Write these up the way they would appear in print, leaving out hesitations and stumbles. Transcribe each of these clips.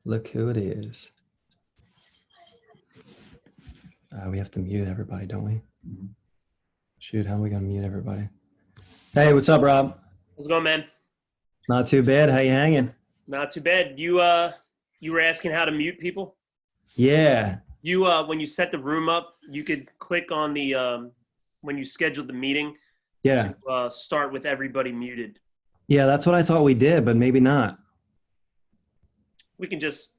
Look who it is. We have to mute everybody, don't we? Shoot, how are we gonna mute everybody? Hey, what's up, Rob? How's it going, man? Not too bad. How you hanging? Not too bad. You were asking how to mute people? Yeah. You when you set the room up, you could click on the when you scheduled the meeting Yeah. to start with everybody muted. Yeah, that's what I thought we did, but maybe not. We can just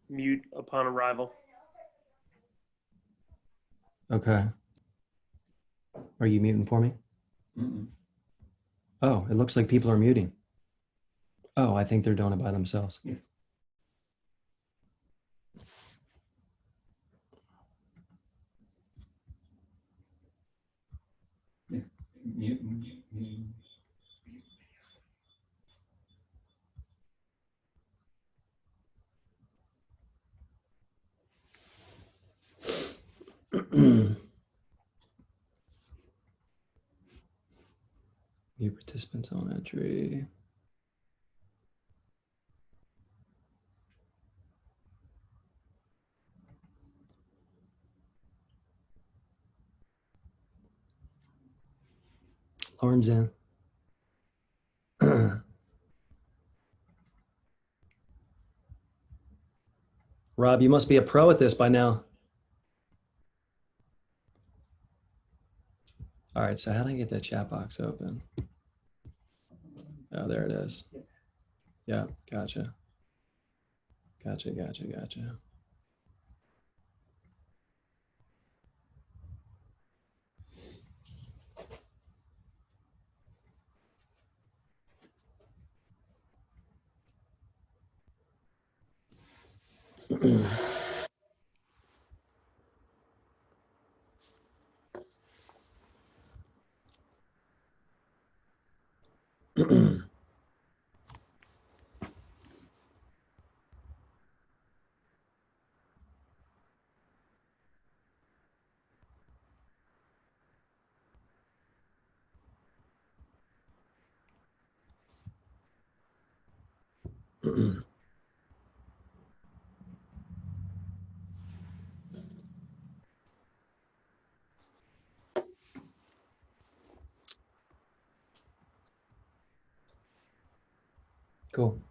mute upon arrival. Okay. Are you muting for me? Oh, it looks like people are muting. Oh, I think they're doing it by themselves. Yeah. Mute participants on entry. Lauren's in. Rob, you must be a pro at this by now. All right, so how do I get that chat box open? Oh, there it is. Yeah, gotcha. Gotcha. Cool.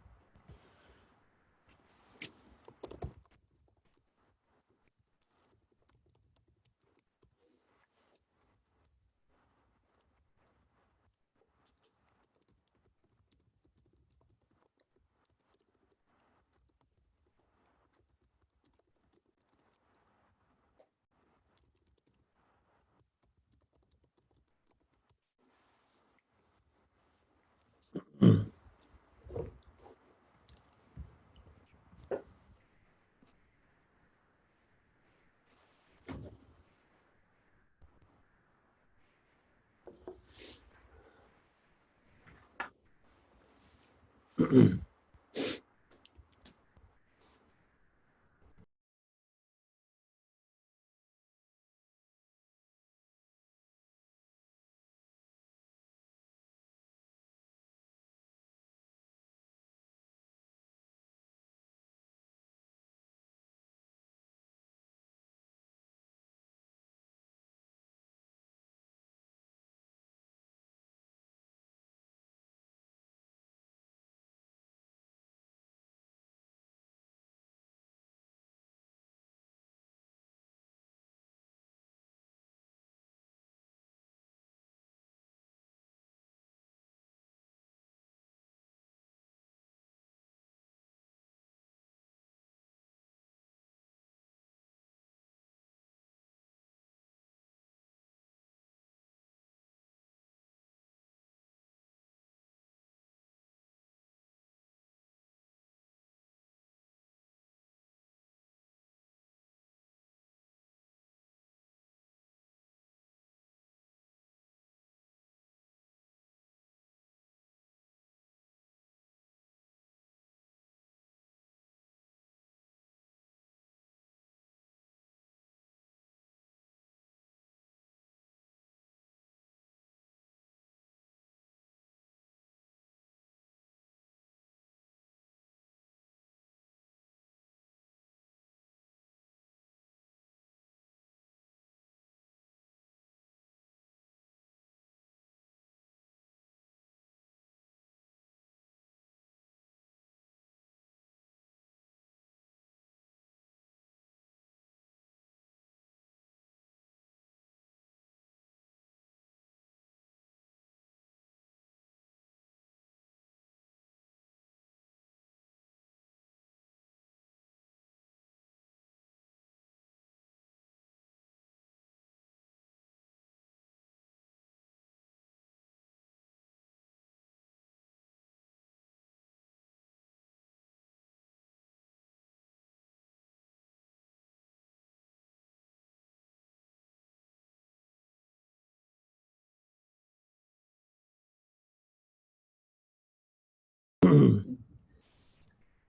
All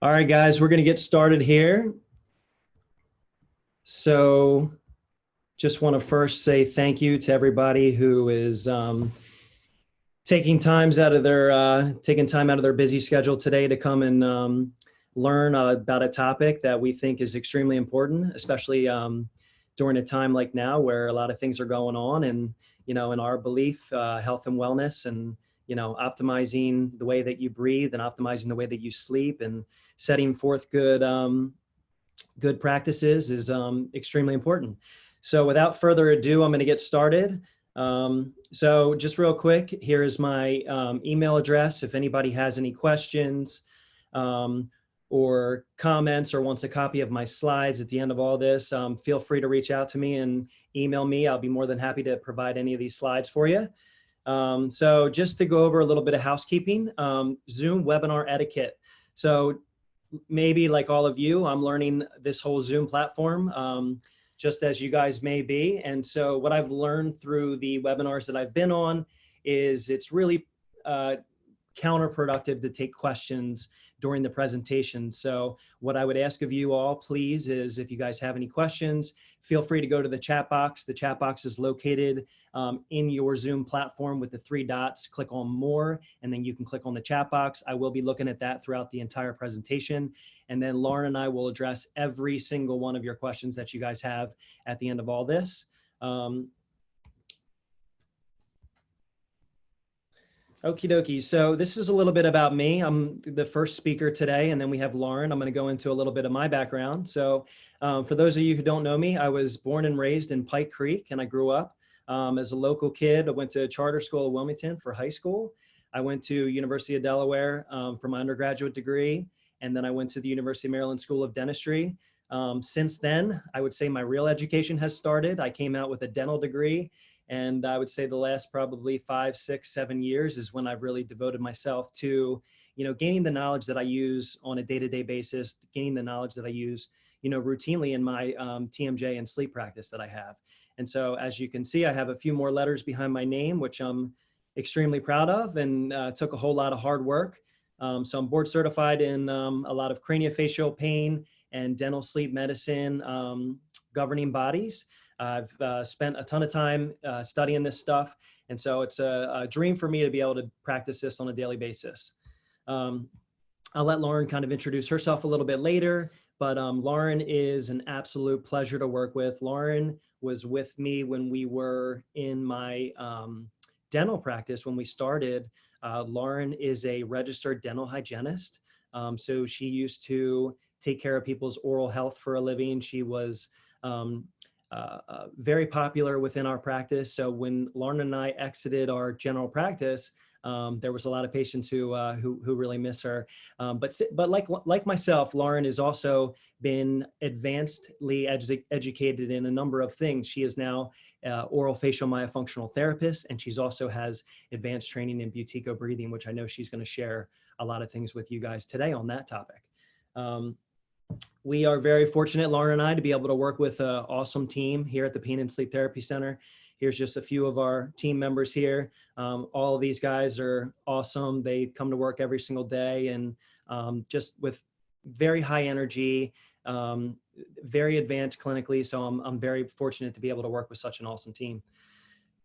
right, guys, we're going to get started here. So just want to first say thank you to everybody who is taking time out of their busy schedule today to come and learn about a topic that we think is extremely important, especially during a time like now where a lot of things are going on, and in our belief, health and wellness, and optimizing the way that you breathe and optimizing the way that you sleep and setting forth good practices is extremely important. So without further ado, I'm going to get started. So just real quick, here is my email address. If anybody has any questions or comments or wants a copy of my slides at the end of all this, feel free to reach out to me and email me. I'll be more than happy to provide any of these slides for you. So just to go over a little bit of housekeeping, Zoom webinar etiquette. So maybe like all of you, I'm learning this whole Zoom platform, just as you guys may be. And so what I've learned through the webinars that I've been on is it's really counterproductive to take questions during the presentation. So what I would ask of you all, please, is if you guys have any questions, feel free to go to the chat box. The chat box is located in your Zoom platform with the 3 dots. Click on more, and then you can click on the chat box. I will be looking at that throughout the entire presentation. And then Lauren and I will address every single one of your questions that you guys have at the end of all this. Okie dokie. So this is a little bit about me. I'm the first speaker today, and then we have Lauren. I'm going to go into a little bit of my background. So for those of you who don't know me, I was born and raised in Pike Creek, and I grew up as a local kid. I went to charter school at Wilmington for high school. I went to University of Delaware for my undergraduate degree, and then I went to the University of Maryland School of Dentistry. Since then, I would say my real education has started. I came out with a dental degree. And I would say the last probably 5, 6, 7 years is when I've really devoted myself to, gaining the knowledge that I use on a day-to-day basis, gaining the knowledge that I use, routinely in my TMJ and sleep practice that I have. And so as you can see, I have a few more letters behind my name, which I'm extremely proud of, and took a whole lot of hard work. So I'm board certified in a lot of craniofacial pain and dental sleep medicine governing bodies. I've spent a ton of time studying this stuff. And so it's a dream for me to be able to practice this on a daily basis. I'll let Lauren kind of introduce herself a little bit later, but Lauren is an absolute pleasure to work with. Lauren was with me when we were in my dental practice when we started. Lauren is a registered dental hygienist. So she used to take care of people's oral health for a living. She was very popular within our practice. So when Lauren and I exited our general practice, there was a lot of patients who really miss her. But like myself, Lauren has also been advancedly educated in a number of things. She is now oral facial myofunctional therapist, and she's also has advanced training in Buteyko breathing, which I know she's going to share a lot of things with you guys today on that topic. We are very fortunate, Lauren and I, to be able to work with an awesome team here at the Pain and Sleep Therapy Center. Here's just a few of our team members here. All of these guys are awesome. They come to work every single day and just with very high energy, very advanced clinically. So I'm very fortunate to be able to work with such an awesome team.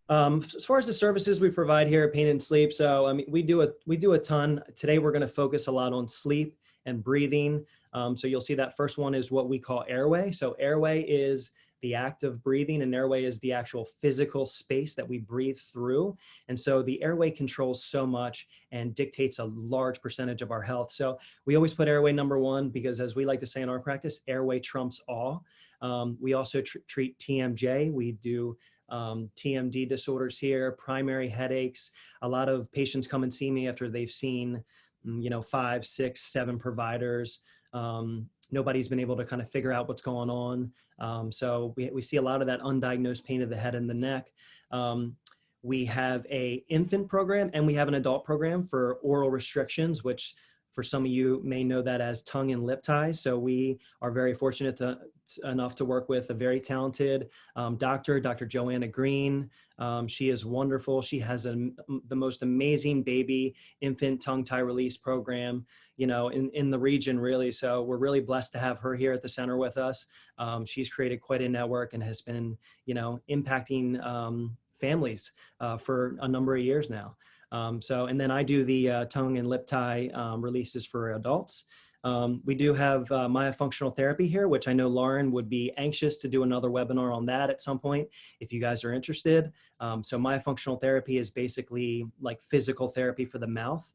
As far as the services we provide here at Pain and Sleep, so I mean, we do a ton. Today we're going to focus a lot on sleep and breathing. So you'll see that first one is what we call airway. So airway is the act of breathing, and airway is the actual physical space that we breathe through. And so the airway controls so much and dictates a large percentage of our health. So we always put airway number one because, as we like to say in our practice, airway trumps all. We also treat TMJ. We do TMD disorders here, primary headaches. A lot of patients come and see me after they've seen 5, 6, 7 providers. Nobody's been able to kind of figure out what's going on. So we see a lot of that undiagnosed pain of the head and the neck. We have an infant program and we have an adult program for oral restrictions, which For some of you may know that as tongue and lip ties. So we are very fortunate enough to work with a very talented doctor, Dr. Joanna Green. She is wonderful. She has the most amazing baby infant tongue tie release program, in the region, really. So we're really blessed to have her here at the center with us. She's created quite a network and has been, impacting families for a number of years now. And then I do the tongue and lip tie releases for adults. We do have myofunctional therapy here, which I know Lauren would be anxious to do another webinar on that at some point if you guys are interested. So myofunctional therapy is basically like physical therapy for the mouth.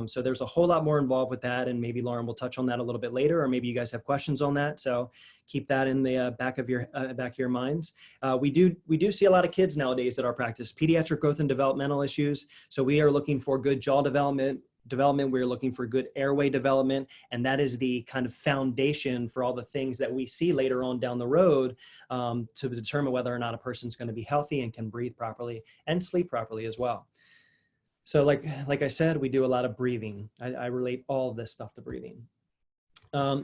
So there's a whole lot more involved with that, and maybe Lauren will touch on that a little bit later, or maybe you guys have questions on that. So keep that in the back of your minds. We do see a lot of kids nowadays at our practice, pediatric growth and developmental issues. So we are looking for good jaw development. We're looking for good airway development, and that is the kind of foundation for all the things that we see later on down the road to determine whether or not a person's going to be healthy and can breathe properly and sleep properly as well. So like I said, we do a lot of breathing. I relate all of this stuff to breathing.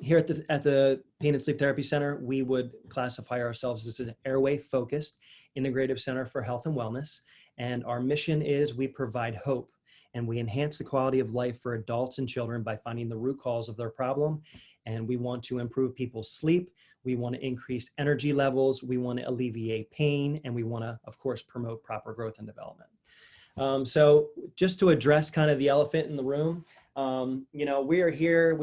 Here at the Pain and Sleep Therapy Center, we would classify ourselves as an airway-focused integrative center for health and wellness. And our mission is we provide hope, and we enhance the quality of life for adults and children by finding the root cause of their problem. And we want to improve people's sleep. We want to increase energy levels. We want to alleviate pain. And we want to, of course, promote proper growth and development. So just to address kind of the elephant in the room, we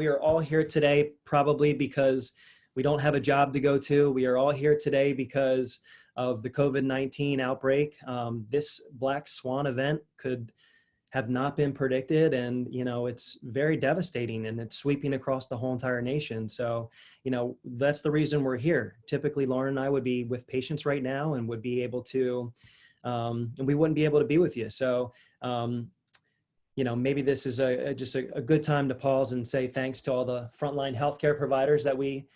are all here today probably because we don't have a job to go to. We are all here today because of the COVID-19 outbreak. This Black Swan event could have not been predicted, and it's very devastating, and it's sweeping across the whole entire nation. So that's the reason we're here. Typically Lauren and I would be with patients right now and would be able to and we wouldn't be able to be with you. So, maybe this is just a good time to pause and say thanks to all the frontline healthcare providers that we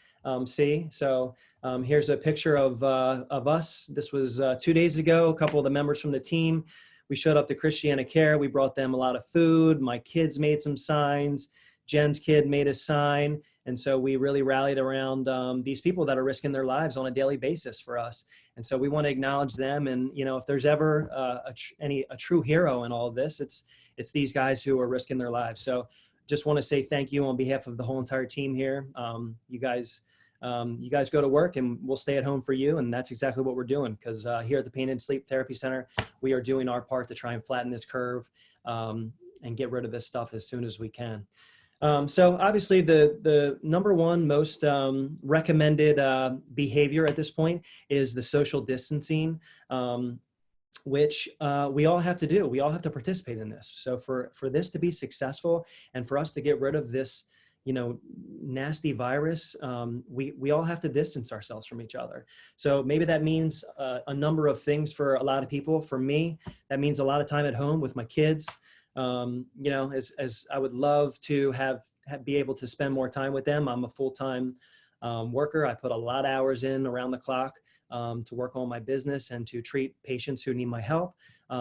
see. So here's a picture of us. This was 2 days ago. A couple of the members from the team, we showed up to Christiana Care. We brought them a lot of food. My kids made some signs. Jen's kid made a sign. And so we really rallied around these people that are risking their lives on a daily basis for us. And so we want to acknowledge them. And, if there's ever a true hero in all of this, it's these guys who are risking their lives. So just want to say thank you on behalf of the whole entire team here. You guys go to work and we'll stay at home for you. And that's exactly what we're doing, because here at the Pain and Sleep Therapy Center, we are doing our part to try and flatten this curve and get rid of this stuff as soon as we can. So obviously the number one most recommended behavior at this point is the social distancing, which we all have to do. We all have to participate in this. So for this to be successful and for us to get rid of this, nasty virus, we all have to distance ourselves from each other. So maybe that means a number of things for a lot of people. For me, that means a lot of time at home with my kids. As I would love to be able to spend more time with them. I'm a full-time worker. I put a lot of hours in around the clock to work on my business and to treat patients who need my help.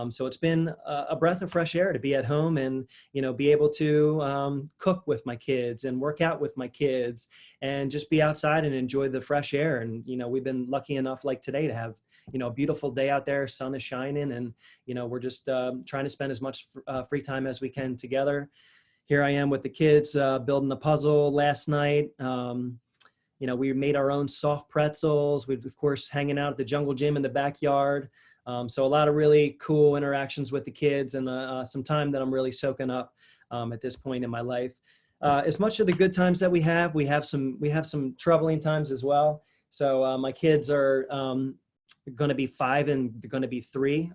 So it's been a breath of fresh air to be at home and, be able to cook with my kids and work out with my kids and just be outside and enjoy the fresh air. And, we've been lucky enough like today to have a beautiful day out there, sun is shining, and, we're just trying to spend as much free time as we can together. Here I am with the kids building a puzzle last night. We made our own soft pretzels. We, of course, hanging out at the jungle gym in the backyard. So a lot of really cool interactions with the kids and some time that I'm really soaking up at this point in my life. As much of the good times that we have some troubling times as well. So my kids are going to be 5 and they're going to be 3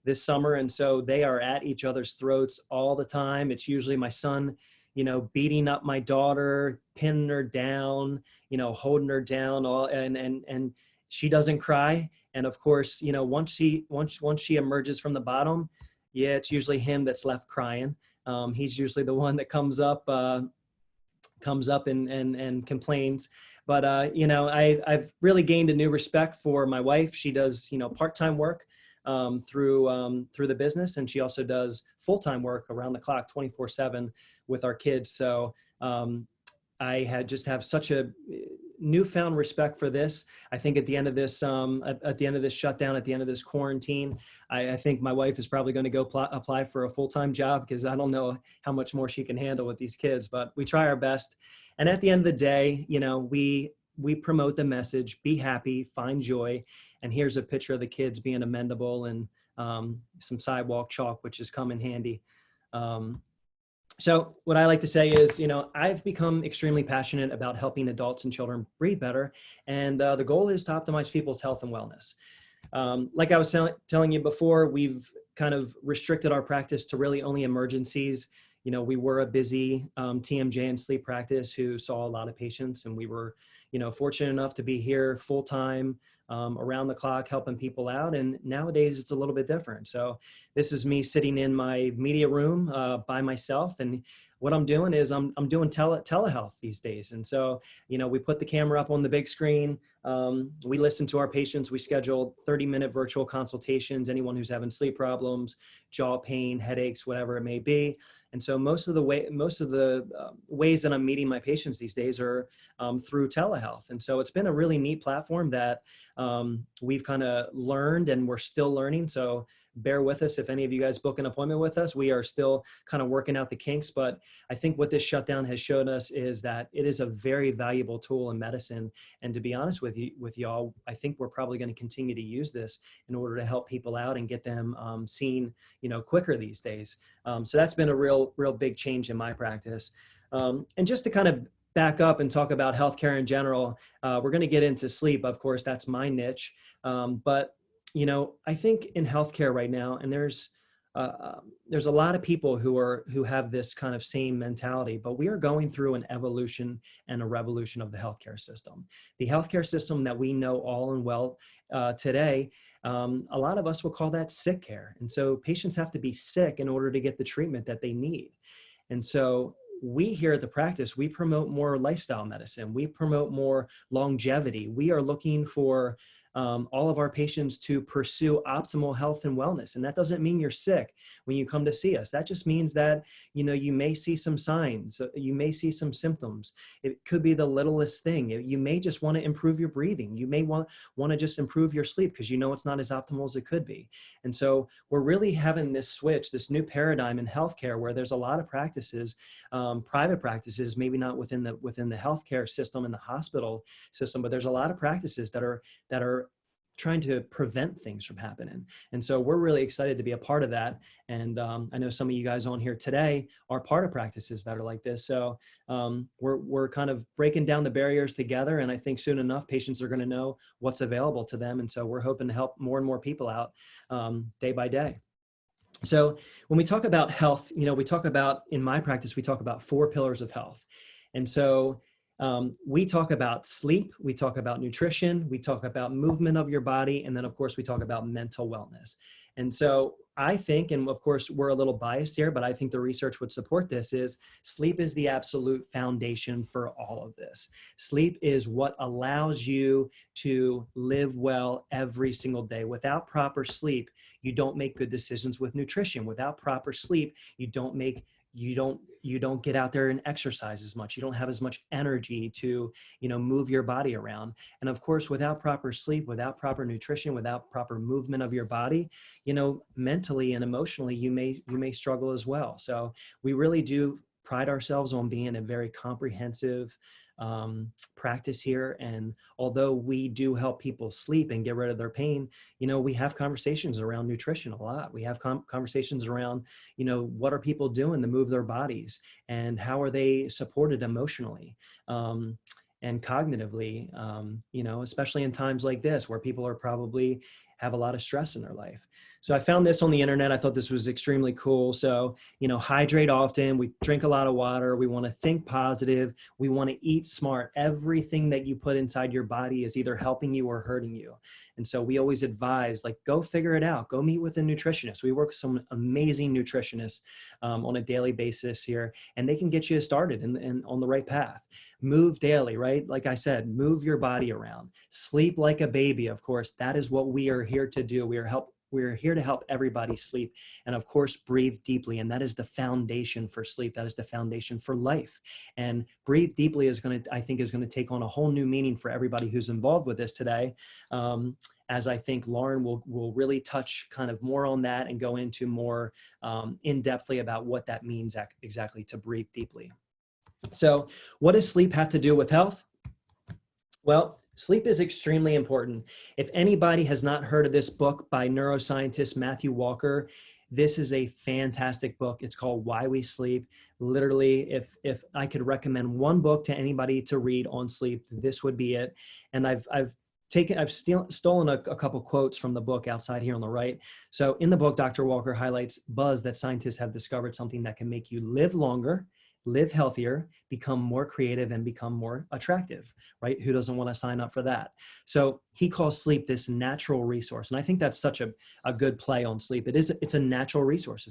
this summer. And so they are at each other's throats all the time. It's usually my son, beating up my daughter, pinning her down, holding her down, and she doesn't cry. And of course, once she emerges from the bottom, it's usually him that's left crying. He's usually the one that comes up comes up and complains. But I've really gained a new respect for my wife. She does part-time work through the business, and she also does full-time work around the clock, 24/7 with our kids. So I had just have such a newfound respect for this. I think at the end of this, at the end of this shutdown, at the end of this quarantine, I think my wife is probably going to go apply for a full-time job, because I don't know how much more she can handle with these kids, but we try our best. And at the end of the day, we promote the message, be happy, find joy. And here's a picture of the kids being amendable, and some sidewalk chalk, which has come in handy. So what I like to say is, I've become extremely passionate about helping adults and children breathe better. And the goal is to optimize people's health and wellness. Like I was telling you before, we've kind of restricted our practice to really only emergencies. We were a busy TMJ and sleep practice who saw a lot of patients, and we were, fortunate enough to be here full time, around the clock, helping people out. And nowadays it's a little bit different. So this is me sitting in my media room by myself. And what I'm doing is I'm doing telehealth these days. And so, we put the camera up on the big screen. We listen to our patients. We schedule 30-minute virtual consultations, anyone who's having sleep problems, jaw pain, headaches, whatever it may be. And so most of the ways that I'm meeting my patients these days are through telehealth. And so it's been a really neat platform that we've kind of learned, and we're still learning. So bear with us if any of you guys book an appointment with us. We are still kind of working out the kinks, but I think what this shutdown has shown us is that it is a very valuable tool in medicine. And to be honest with y'all, I think we're probably going to continue to use this in order to help people out and get them seen, quicker these days. So that's been a real big change in my practice. And just to kind of back up and talk about healthcare in general, we're going to get into sleep. Of course, that's my niche. But I think in healthcare right now, and there's a lot of people who have this kind of same mentality, but we are going through an evolution and a revolution of the healthcare system. The healthcare system that we know all and well today, a lot of us will call that sick care. And so patients have to be sick in order to get the treatment that they need. And so we here at the practice, we promote more lifestyle medicine. We promote more longevity. We are looking for all of our patients to pursue optimal health and wellness. And that doesn't mean you're sick when you come to see us. That just means that, you may see some signs, you may see some symptoms. It could be the littlest thing. You may just want to improve your breathing. You may want to just improve your sleep because it's not as optimal as it could be. And so we're really having this switch, this new paradigm in healthcare where there's a lot of practices, private practices, maybe not within the healthcare system and the hospital system, but there's a lot of practices that are trying to prevent things from happening. And so we're really excited to be a part of that. And I know some of you guys on here today are part of practices that are like this. So we're kind of breaking down the barriers together. And I think soon enough, patients are going to know what's available to them. And so we're hoping to help more and more people out day by day. So when we talk about health, we talk about, in my practice, we talk about 4 pillars of health. And so we talk about sleep, we talk about nutrition, we talk about movement of your body, and then of course we talk about mental wellness. And so I think, and of course we're a little biased here, but I think the research would support this, is sleep is the absolute foundation for all of this. Sleep is what allows you to live well every single day. Without proper sleep, you don't make good decisions with nutrition. Without proper sleep, you don't get out there and exercise as much. You don't have as much energy to, move your body around. And of course, without proper sleep, without proper nutrition, without proper movement of your body, mentally and emotionally, you may struggle as well. So we really do pride ourselves on being a very comprehensive practice here. And although we do help people sleep and get rid of their pain, we have conversations around nutrition a lot. We have conversations around, what are people doing to move their bodies, and how are they supported emotionally and cognitively, especially in times like this where people are probably have a lot of stress in their life. So I found this on the internet. I thought this was extremely cool. So, hydrate often. We drink a lot of water. We want to think positive. We want to eat smart. Everything that you put inside your body is either helping you or hurting you. And so we always advise, like, go figure it out. Go meet with a nutritionist. We work with some amazing nutritionists on a daily basis here, and they can get you started and on the right path. Move daily, right? Like I said, move your body around. Sleep like a baby, of course. That is what we are here to do. We're here to help everybody sleep. And of course, breathe deeply. And that is the foundation for sleep. That is the foundation for life. And breathe deeply I think is going to take on a whole new meaning for everybody who's involved with this today. As I think Lauren will really touch kind of more on that and go into more in-depthly about what that means exactly to breathe deeply. So what does sleep have to do with health? Well, sleep is extremely important. If anybody has not heard of this book by neuroscientist Matthew Walker, this is a fantastic book. It's called Why We Sleep. Literally, if I could recommend one book to anybody to read on sleep, this would be it. And I've stolen a couple quotes from the book outside here on the right. So in the book, Dr. Walker highlights buzz that scientists have discovered something that can make you live longer, live healthier, become more creative, and become more attractive, right? Who doesn't want to sign up for that? So he calls sleep this natural resource. And I think that's such a good play on sleep. It's a natural resource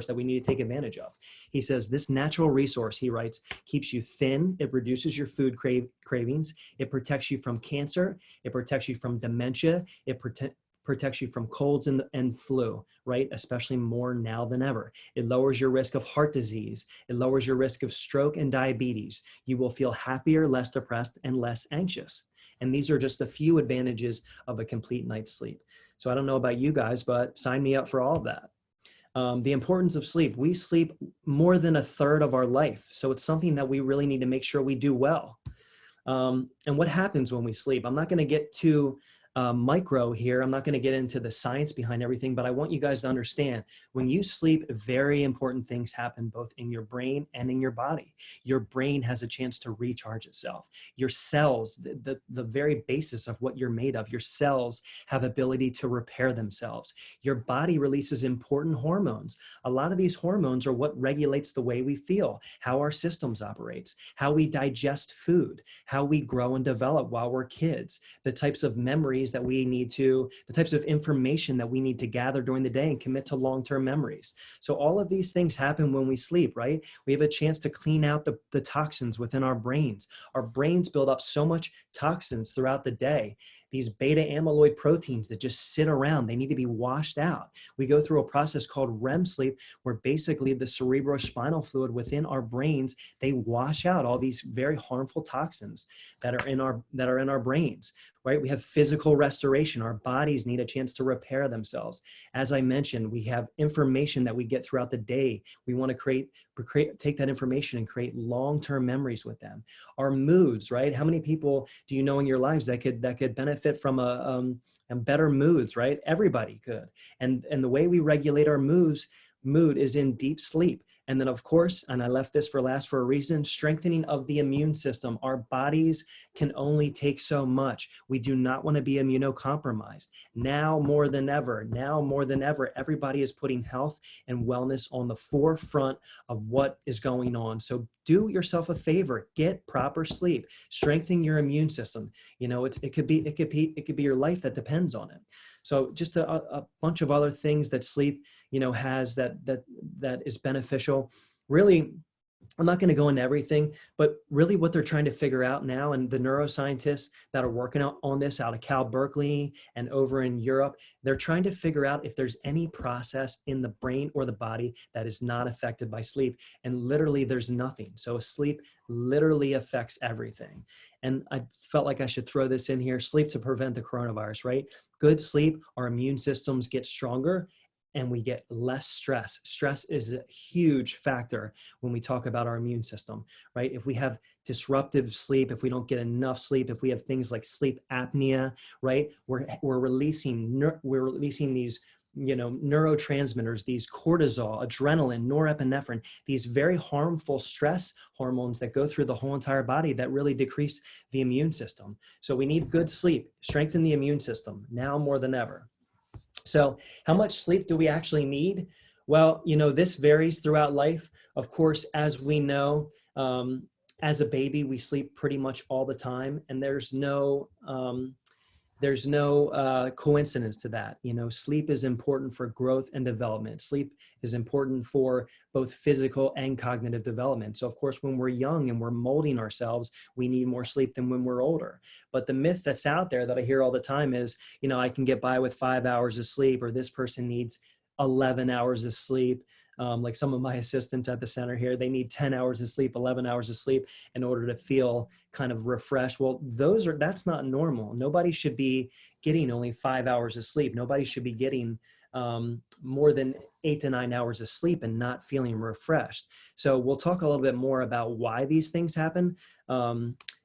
that we need to take advantage of. He says this natural resource, he writes, keeps you thin. It reduces your food cravings. It protects you from cancer. It protects you from dementia. It protects you from colds and flu, right? Especially more now than ever. It lowers your risk of heart disease. It lowers your risk of stroke and diabetes. You will feel happier, less depressed, and less anxious. And these are just a few advantages of a complete night's sleep. So I don't know about you guys, but sign me up for all of that. The importance of sleep. We sleep more than a third of our life. So it's something that we really need to make sure we do well. And what happens when we sleep? I'm not going to get too micro here. I'm not going to get into the science behind everything, but I want you guys to understand when you sleep, very important things happen both in your brain and in your body. Your brain has a chance to recharge itself. Your cells, the very basis of what you're made of, your cells have ability to repair themselves. Your body releases important hormones. A lot of these hormones are what regulates the way we feel, how our systems operates, how we digest food, how we grow and develop while we're kids, the types of memories that we need to, the types of information that we need to gather during the day and commit to long-term memories. So all of these things happen when we sleep, right? We have a chance to clean out the toxins within our brains. Our brains build up so much toxins throughout the day. These beta amyloid proteins that just sit around, they need to be washed out. We go through a process called REM sleep, where basically the cerebrospinal fluid within our brains, they wash out all these very harmful toxins that are in our brains, right? We have physical restoration. Our bodies need a chance to repair themselves. As I mentioned, we have information that we get throughout the day. We want to take that information and create long-term memories with them. Our moods, right? How many people do you know in your lives that could benefit from and better moods, right? Everybody could. And the way we regulate our mood is in deep sleep. And then of course, and I left this for last for a reason, strengthening of the immune system. Our bodies can only take so much. We do not want to be immunocompromised. Now more than ever, everybody is putting health and wellness on the forefront of what is going on. So do yourself a favor, get proper sleep, strengthen your immune system. It could be your life that depends on it. So just a bunch of other things that sleep, has that is beneficial. Really, I'm not going to go into everything, but really what they're trying to figure out now, and the neuroscientists that are working on this out of Cal Berkeley and over in Europe, they're trying to figure out if there's any process in the brain or the body that is not affected by sleep. And literally there's nothing. So sleep literally affects everything. And I felt like I should throw this in here, sleep to prevent the coronavirus, right? Good sleep, our immune systems get stronger and we get less stress. Stress is a huge factor when we talk about our immune system, right? If we have disruptive sleep, if we don't get enough sleep, if we have things like sleep apnea, right? We're releasing these neurotransmitters, these cortisol, adrenaline, norepinephrine, these very harmful stress hormones that go through the whole entire body that really decrease the immune system. So we need good sleep, strengthen the immune system now more than ever. So how much sleep do we actually need? Well, this varies throughout life. Of course, as we know, as a baby, we sleep pretty much all the time, and there's no coincidence to that. Sleep is important for growth and development. Sleep is important for both physical and cognitive development. So of course, when we're young and we're molding ourselves, we need more sleep than when we're older. But the myth that's out there that I hear all the time is, I can get by with 5 hours of sleep, or this person needs 11 hours of sleep. Like some of my assistants at the center here, they need 10 hours of sleep, 11 hours of sleep in order to feel kind of refreshed. Well, that's not normal. Nobody should be getting only 5 hours of sleep. Nobody should be getting more than 8 to 9 hours of sleep and not feeling refreshed. So we'll talk a little bit more about why these things happen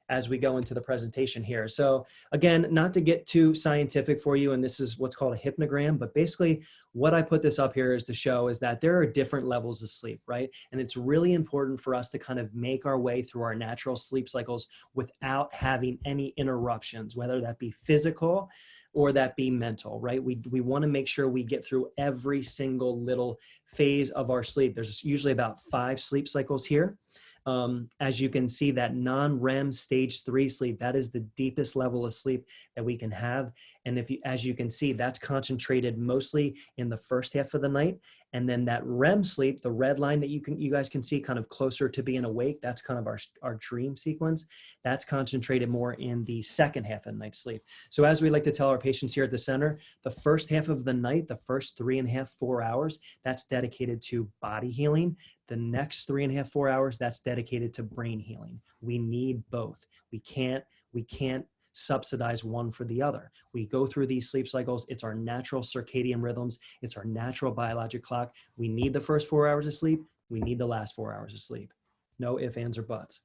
as we go into the presentation here. So again, not to get too scientific for you, and this is what's called a hypnogram, but basically what I put this up here is to show is that there are different levels of sleep, right? And it's really important for us to kind of make our way through our natural sleep cycles without having any interruptions, whether that be physical or that be mental, right? We want to make sure we get through every single little phase of our sleep. There's usually about 5 sleep cycles here. As you can see, that non-REM stage 3 sleep, that is the deepest level of sleep that we can have. And as you can see, that's concentrated mostly in the first half of the night. And then that REM sleep, the red line that you guys can see kind of closer to being awake, that's kind of our dream sequence. That's concentrated more in the second half of night sleep. So as we like to tell our patients here at the center, the first half of the night, the first 3.5, 4 hours, that's dedicated to body healing. The next 3.5, 4 hours, that's dedicated to brain healing. We need both. We can't subsidize one for the other. We go through these sleep cycles. It's our natural circadian rhythms. It's our natural biologic clock. We need the first 4 hours of sleep. We need the last 4 hours of sleep. No ifs, ands, or buts.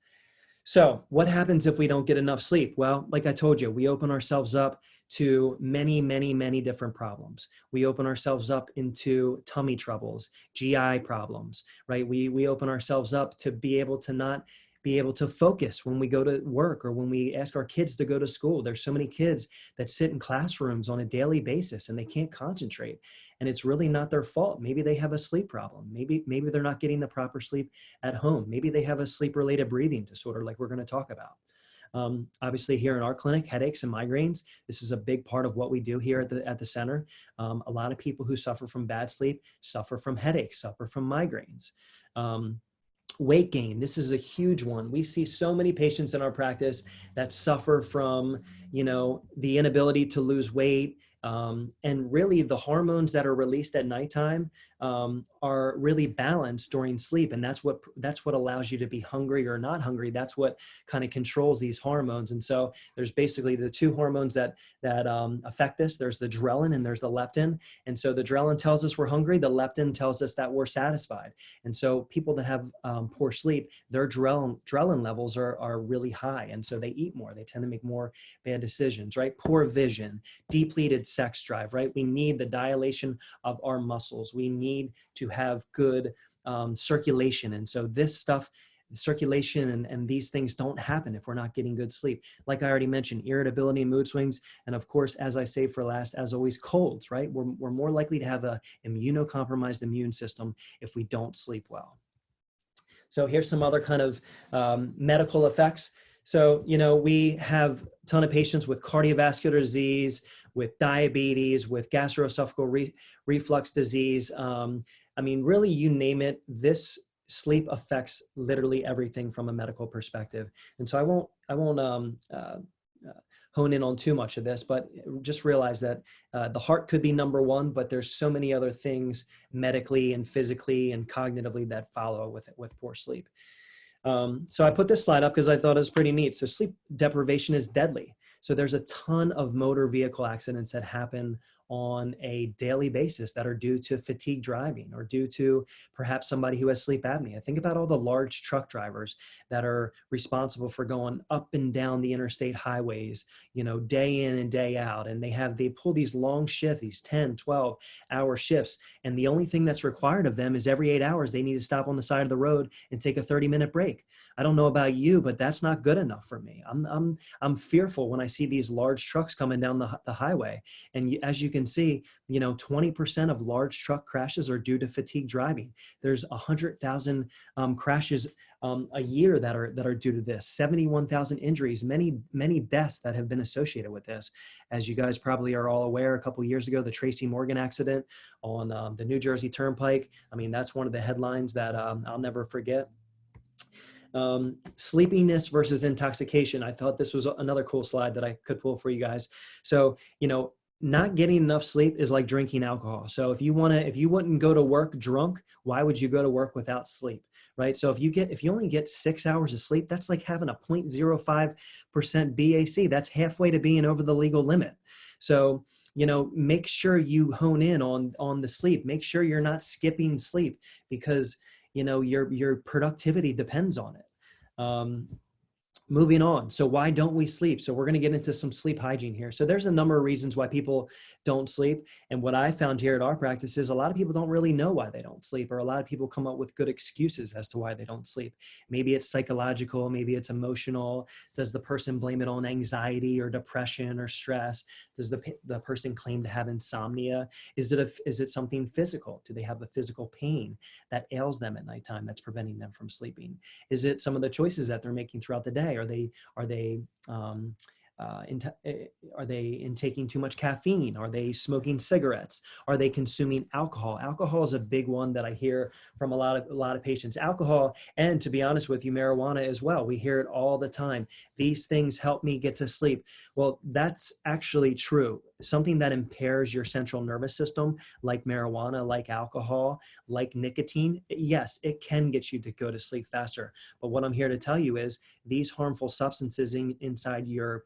So what happens if we don't get enough sleep? Well, like I told you, we open ourselves up to many, many, many different problems. We open ourselves up into tummy troubles, GI problems, right? We open ourselves up to be able to not be able to focus when we go to work or when we ask our kids to go to school. There's so many kids that sit in classrooms on a daily basis and they can't concentrate. And it's really not their fault. Maybe they have a sleep problem. Maybe they're not getting the proper sleep at home. Maybe they have a sleep-related breathing disorder like we're going to talk about. Obviously here in our clinic, headaches and migraines, this is a big part of what we do here at the center. A lot of people who suffer from bad sleep suffer from headaches, suffer from migraines. Weight gain, this is a huge one. We see so many patients in our practice that suffer from, the inability to lose weight. And really the hormones that are released at nighttime are really balanced during sleep. And that's what allows you to be hungry or not hungry. That's what kind of controls these hormones. And so there's basically the 2 hormones that affect this. There's the adrenaline and there's the leptin. And so the adrenaline tells us we're hungry. The leptin tells us that we're satisfied. And so people that have poor sleep, their adrenaline levels are really high. And so they eat more. They tend to make more bad decisions, right? Poor vision, depleted sex drive, right? We need the dilation of our muscles. We need to have good circulation. And so this stuff, circulation and these things don't happen if we're not getting good sleep. Like I already mentioned, irritability and mood swings. And of course, as I say for last, as always, colds, right? We're more likely to have a immunocompromised immune system if we don't sleep well. So here's some other kind of medical effects. So, we have a ton of patients with cardiovascular disease, with diabetes, with gastroesophageal reflux disease. Really, you name it, this sleep affects literally everything from a medical perspective. And so I won't hone in on too much of this, but just realize that the heart could be number one, but there's so many other things medically and physically and cognitively that follow with poor sleep. So I put this slide up because I thought it was pretty neat. So sleep deprivation is deadly. So there's a ton of motor vehicle accidents that happen on a daily basis that are due to fatigue driving or due to perhaps somebody who has sleep apnea. Think about all the large truck drivers that are responsible for going up and down the interstate highways, day in and day out. And they pull these long shifts, these 10, 12-hour shifts. And the only thing that's required of them is every 8 hours, they need to stop on the side of the road and take a 30-minute break. I don't know about you, but that's not good enough for me. I'm fearful when I see these large trucks coming down the highway. And as you can see, 20% of large truck crashes are due to fatigue driving. There's 100,000 crashes a year that are due to this. 71,000 injuries, many deaths that have been associated with this. As you guys probably are all aware, a couple of years ago, the Tracy Morgan accident on the New Jersey Turnpike. I mean, that's one of the headlines that I'll never forget. Sleepiness versus intoxication. I thought this was another cool slide that I could pull for you guys. So, not getting enough sleep is like drinking alcohol. So if you wouldn't go to work drunk, why would you go to work without sleep? Right. So if you only get 6 hours of sleep, that's like having a 0.05% BAC. That's halfway to being over the legal limit. So, make sure you hone in on the sleep. Make sure you're not skipping sleep, because, your productivity depends on it. Moving on. So why don't we sleep? So we're going to get into some sleep hygiene here. So there's a number of reasons why people don't sleep. And what I found here at our practice is a lot of people don't really know why they don't sleep, or a lot of people come up with good excuses as to why they don't sleep. Maybe it's psychological, maybe it's emotional. Does the person blame it on anxiety or depression or stress? Does the person claim to have insomnia? Is it something physical? Do they have a physical pain that ails them at nighttime that's preventing them from sleeping? Is it some of the choices that they're making throughout the day? Are they intaking too much caffeine? Are they smoking cigarettes? Are they consuming alcohol? Alcohol is a big one that I hear from a lot of patients. Alcohol, and to be honest with you, marijuana as well. We hear it all the time. These things help me get to sleep. Well, that's actually true. Something that impairs your central nervous system, like marijuana, like alcohol, like nicotine, yes, it can get you to go to sleep faster. But what I'm here to tell you is these harmful substances inside your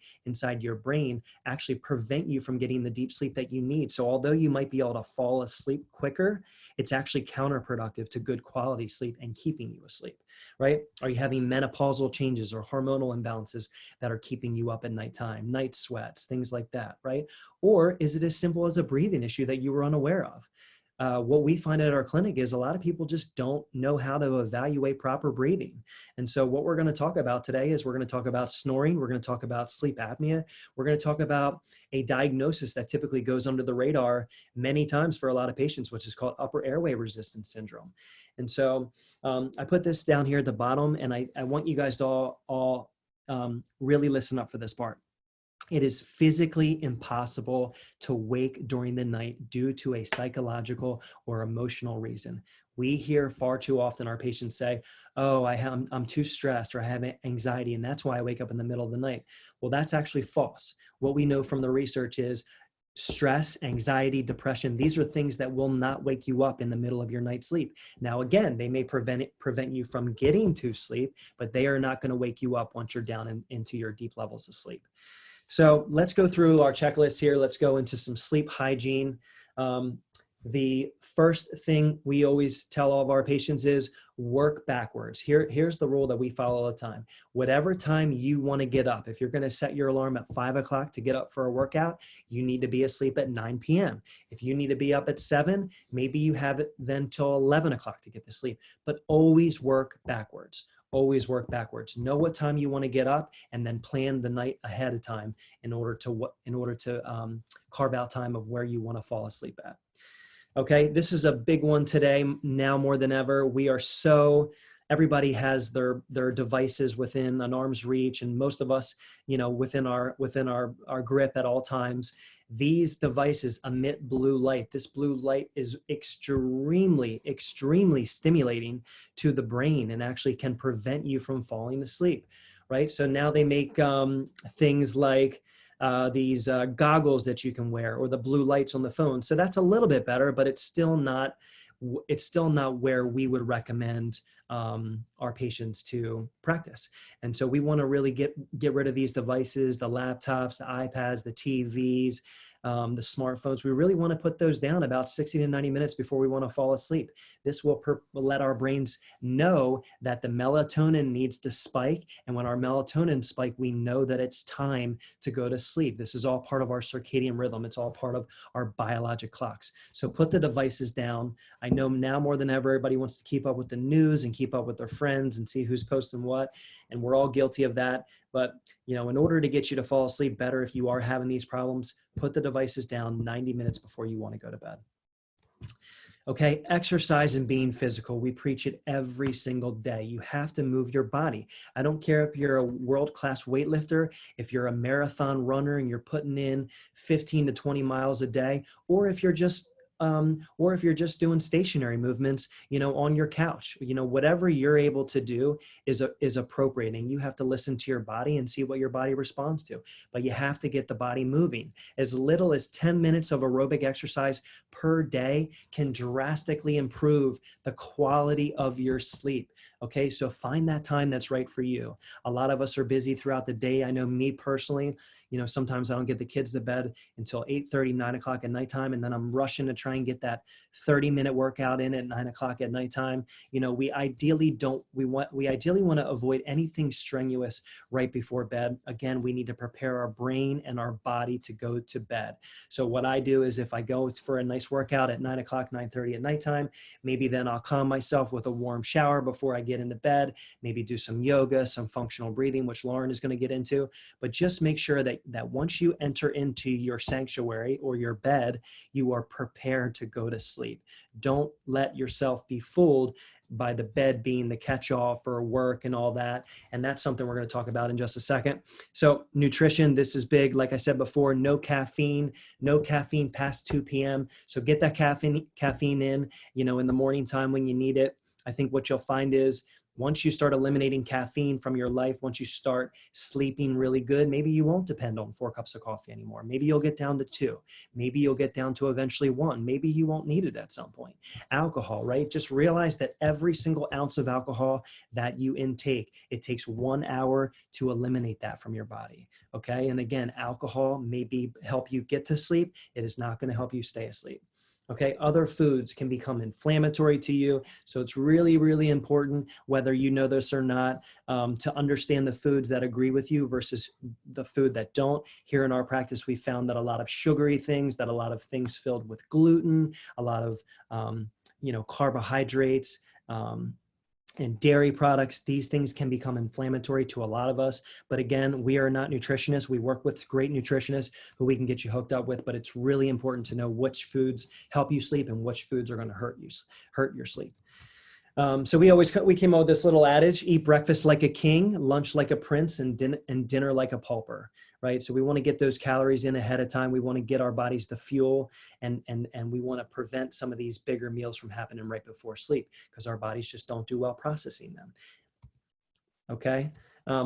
brain actually prevent you from getting the deep sleep that you need. So although you might be able to fall asleep quicker, it's actually counterproductive to good quality sleep and keeping you asleep, right? Are you having menopausal changes or hormonal imbalances that are keeping you up at nighttime, night sweats, things like that, right? Or is it as simple as a breathing issue that you were unaware of? What we find at our clinic is a lot of people just don't know how to evaluate proper breathing. And so what we're going to talk about today is we're going to talk about snoring. We're going to talk about sleep apnea. We're going to talk about a diagnosis that typically goes under the radar many times for a lot of patients, which is called upper airway resistance syndrome. And so I put this down here at the bottom, and I want you guys to all really listen up for this part. It is physically impossible to wake during the night due to a psychological or emotional reason. We hear far too often our patients say, oh, I'm too stressed, or I have anxiety, and that's why I wake up in the middle of the night. Well, that's actually false. What we know from the research is stress, anxiety, depression, these are things that will not wake you up in the middle of your night's sleep. Now, again, they may prevent you from getting to sleep, but they are not going to wake you up once you're down into your deep levels of sleep. So let's go through our checklist here. Let's go into some sleep hygiene. The first thing we always tell all of our patients is work backwards. Here's the rule that we follow all the time. Whatever time you want to get up, if you're going to set your alarm at 5 o'clock to get up for a workout, you need to be asleep at 9 p.m. If you need to be up at 7, maybe you have it then till 11 o'clock to get to sleep, but always work backwards. Always work backwards. Know what time you want to get up, and then plan the night ahead of time in order to carve out time of where you want to fall asleep at. Okay, this is a big one today, now more than ever. Everybody has their devices within an arm's reach, and most of us, within our grip at all times. These devices emit blue light. This blue light is extremely, extremely stimulating to the brain and actually can prevent you from falling asleep, right? So now they make things like these goggles that you can wear, or the blue lights on the phone. So that's a little bit better, but it's still not where we would recommend our patients to practice. And so we want to really get rid of these devices, the laptops, the iPads, the TVs, the smartphones. We really want to put those down about 60 to 90 minutes before we want to fall asleep. This will let our brains know that the melatonin needs to spike. And when our melatonin spike, we know that it's time to go to sleep. This is all part of our circadian rhythm. It's all part of our biologic clocks. So put the devices down. I know now more than ever, everybody wants to keep up with the news and keep up with their friends and see who's posting what. And we're all guilty of that. But, in order to get you to fall asleep better, if you are having these problems, put the devices down 90 minutes before you want to go to bed. Okay, exercise and being physical. We preach it every single day. You have to move your body. I don't care if you're a world-class weightlifter, if you're a marathon runner and you're putting in 15 to 20 miles a day, or if you're just doing stationary movements, on your couch. Whatever you're able to do is appropriate, and you have to listen to your body and see what your body responds to. But you have to get the body moving. As little as 10 minutes of aerobic exercise per day can drastically improve the quality of your sleep. Okay, so find that time that's right for you. A lot of us are busy throughout the day. I know me personally, sometimes I don't get the kids to bed until 8:30, 9 o'clock at nighttime, and then I'm rushing to try and get that 30-minute workout in at 9 o'clock at nighttime. We ideally want to avoid anything strenuous right before bed. Again, we need to prepare our brain and our body to go to bed. So what I do is, if I go for a nice workout at 9 o'clock, 9:30 at nighttime, maybe then I'll calm myself with a warm shower before I get into bed, maybe do some yoga, some functional breathing, which Lauren is going to get into. But just make sure that once you enter into your sanctuary or your bed, you are prepared to go to sleep. Don't let yourself be fooled by the bed being the catch-all for work and all that. And that's something we're going to talk about in just a second. So nutrition, this is big. Like I said before, no caffeine past 2 p.m. So get that caffeine in, in the morning time when you need it. I think what you'll find is, once you start eliminating caffeine from your life, once you start sleeping really good, maybe you won't depend on 4 cups of coffee anymore. Maybe you'll get down to 2. Maybe you'll get down to eventually 1. Maybe you won't need it at some point. Alcohol, right? Just realize that every single ounce of alcohol that you intake, it takes 1 hour to eliminate that from your body. Okay. And again, alcohol may help you get to sleep. It is not going to help you stay asleep. Okay, other foods can become inflammatory to you. So it's really, really important, whether you know this or not, to understand the foods that agree with you versus the food that don't. Here in our practice, we found that a lot of sugary things, that a lot of things filled with gluten, a lot of, carbohydrates, and dairy products, these things can become inflammatory to a lot of us. But again, we are not nutritionists. We work with great nutritionists who we can get you hooked up with, but it's really important to know which foods help you sleep and which foods are going to hurt your sleep. So we came up with this little adage: eat breakfast like a king, lunch like a prince, and dinner like a pauper, right? So we want to get those calories in ahead of time. We want to get our bodies the fuel, and we want to prevent some of these bigger meals from happening right before sleep, because our bodies just don't do well processing them. Okay.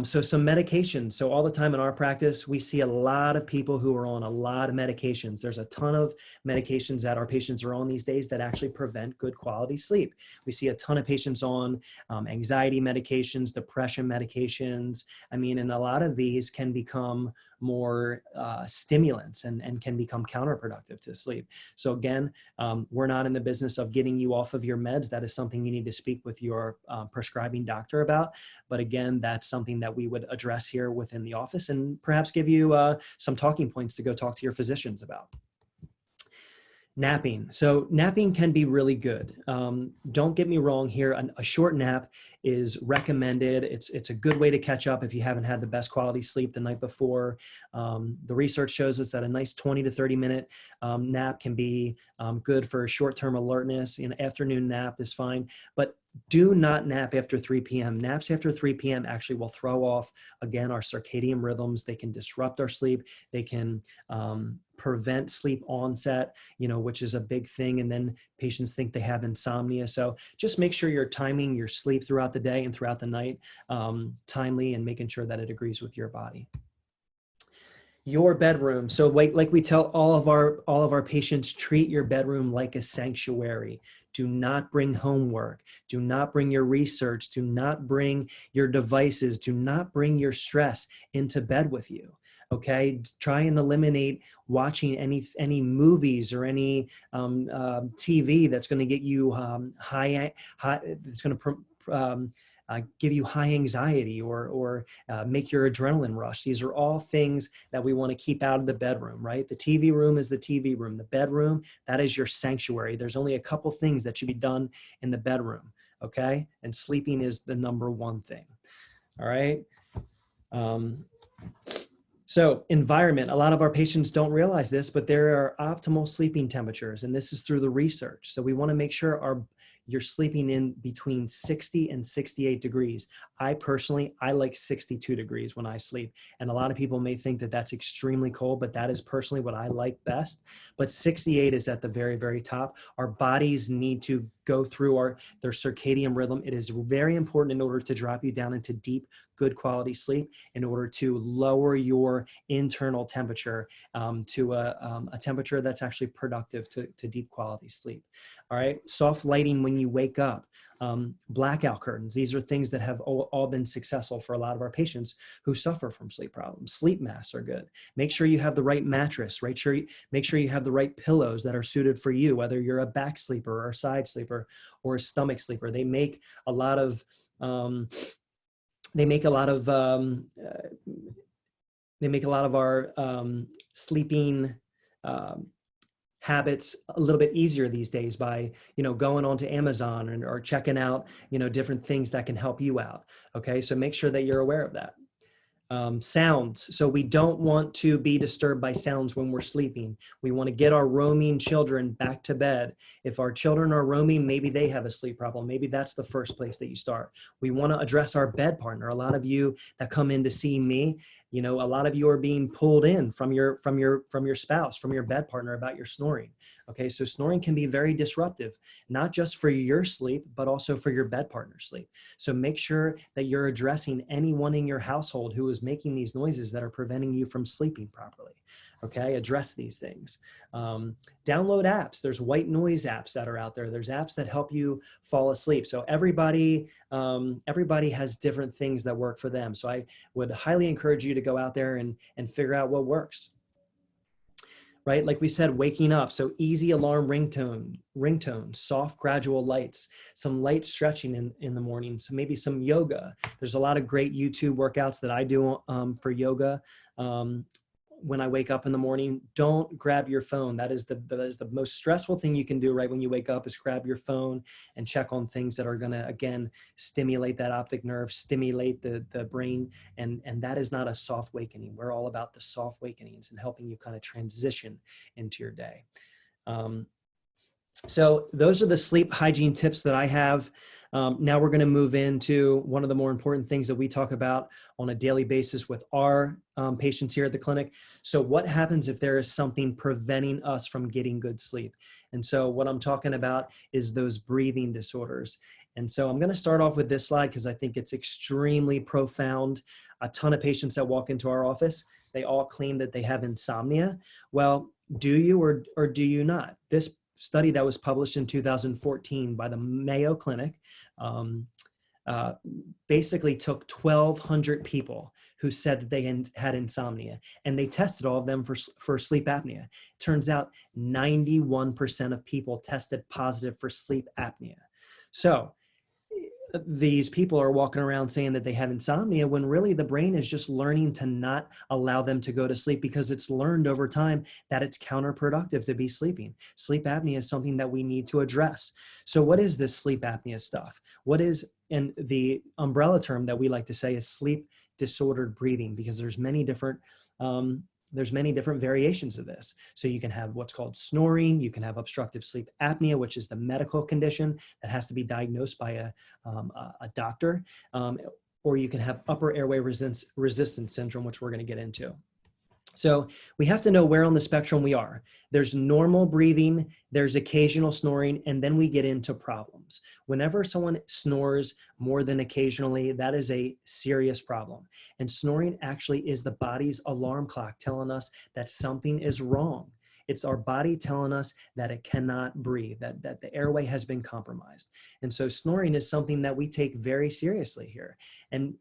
So some medications. So all the time in our practice, we see a lot of people who are on a lot of medications. There's a ton of medications that our patients are on these days that actually prevent good quality sleep. We see a ton of patients on anxiety medications, depression medications. And a lot of these can become more stimulants and can become counterproductive to sleep. So again, we're not in the business of getting you off of your meds. That is something you need to speak with your prescribing doctor about. But again, that's something that we would address here within the office, and perhaps give you some talking points to go talk to your physicians about. Napping. So napping can be really good. Don't get me wrong here. A short nap is recommended. It's a good way to catch up if you haven't had the best quality sleep the night before. The research shows us that a nice 20 to 30 minute nap can be good for short-term alertness. An afternoon nap is fine, but do not nap after 3 p.m. Naps after 3 p.m. actually will throw off, again, our circadian rhythms. They can disrupt our sleep. They can prevent sleep onset, which is a big thing. And then patients think they have insomnia. So just make sure you're timing your sleep throughout the day and throughout the night timely, and making sure that it agrees with your body. Your bedroom. So like we tell all of our patients, treat your bedroom like a sanctuary. Do not bring homework. Do not bring your research. Do not bring your devices. Do not bring your stress into bed with you. Okay, try and eliminate watching any movies or any TV that's going to get you high. That's going to give you high anxiety or make your adrenaline rush. These are all things that we want to keep out of the bedroom, right? The TV room is the TV room. The bedroom, that is your sanctuary. There's only a couple things that should be done in the bedroom, okay? And sleeping is the number one thing, all right? Um, So environment, a lot of our patients don't realize this, but there are optimal sleeping temperatures, and this is through the research. So we want to make sure you're sleeping in between 60 and 68 degrees. I like 62 degrees when I sleep. And a lot of people may think that that's extremely cold, but that is personally what I like best. But 68 is at the very, very top. Our bodies need to go through their circadian rhythm. It is very important in order to drop you down into deep, good quality sleep, in order to lower your internal temperature to a temperature that's actually productive to deep quality sleep. All right, soft lighting when you wake up, blackout curtains. These are things that have all been successful for a lot of our patients who suffer from sleep problems. Sleep masks are good. Make sure you have the right mattress, right? Make sure you have the right pillows that are suited for you, whether you're a back sleeper or a side sleeper or a stomach sleeper. They make a lot of our sleeping habits a little bit easier these days by, going onto Amazon or checking out, different things that can help you out. Okay. So make sure that you're aware of that. Sounds. So we don't want to be disturbed by sounds when we're sleeping. We want to get our roaming children back to bed. If our children are roaming, maybe they have a sleep problem. Maybe that's the first place that you start. We want to address our bed partner. A lot of you that come in to see me, a lot of you are being pulled in from your spouse, from your bed partner about your snoring. Okay. So snoring can be very disruptive, not just for your sleep, but also for your bed partner's sleep. So make sure that you're addressing anyone in your household who is making these noises that are preventing you from sleeping properly. Okay, address these things. Download apps. There's white noise apps that are out there. There's apps that help you fall asleep. So everybody has different things that work for them. So I would highly encourage you to go out there and figure out what works. Right? Like we said, waking up. So easy alarm ringtone, soft gradual lights, some light stretching in the morning. So maybe some yoga. There's a lot of great YouTube workouts that I do for yoga. When I wake up in the morning, don't grab your phone. That is the most stressful thing you can do right when you wake up, is grab your phone and check on things that are going to, again, stimulate that optic nerve, stimulate the brain. And that is not a soft wakening. We're all about the soft wakenings and helping you kind of transition into your day. So those are the sleep hygiene tips that I have. Now we're going to move into one of the more important things that we talk about on a daily basis with our patients here at the clinic. So what happens if there is something preventing us from getting good sleep? And so what I'm talking about is those breathing disorders. And so I'm going to start off with this slide because I think it's extremely profound. A ton of patients that walk into our office, they all claim that they have insomnia. Well, do you or do you not? This study that was published in 2014 by the Mayo Clinic basically took 1,200 people who said that they had insomnia, and they tested all of them for sleep apnea. Turns out 91% of people tested positive for sleep apnea. So these people are walking around saying that they have insomnia when really the brain is just learning to not allow them to go to sleep because it's learned over time that it's counterproductive to be sleeping. Sleep apnea is something that we need to address. So what is this sleep apnea stuff? And the umbrella term that we like to say is sleep disordered breathing, because there's many different variations of this. So you can have what's called snoring. You can have obstructive sleep apnea, which is the medical condition that has to be diagnosed by a doctor. Or you can have upper airway resistance syndrome, which we're going to get into. So we have to know where on the spectrum we are. There's normal breathing, there's occasional snoring, and then we get into problems. Whenever someone snores more than occasionally, that is a serious problem. And snoring actually is the body's alarm clock telling us that something is wrong. It's our body telling us that it cannot breathe, that the airway has been compromised. And so snoring is something that we take very seriously here, and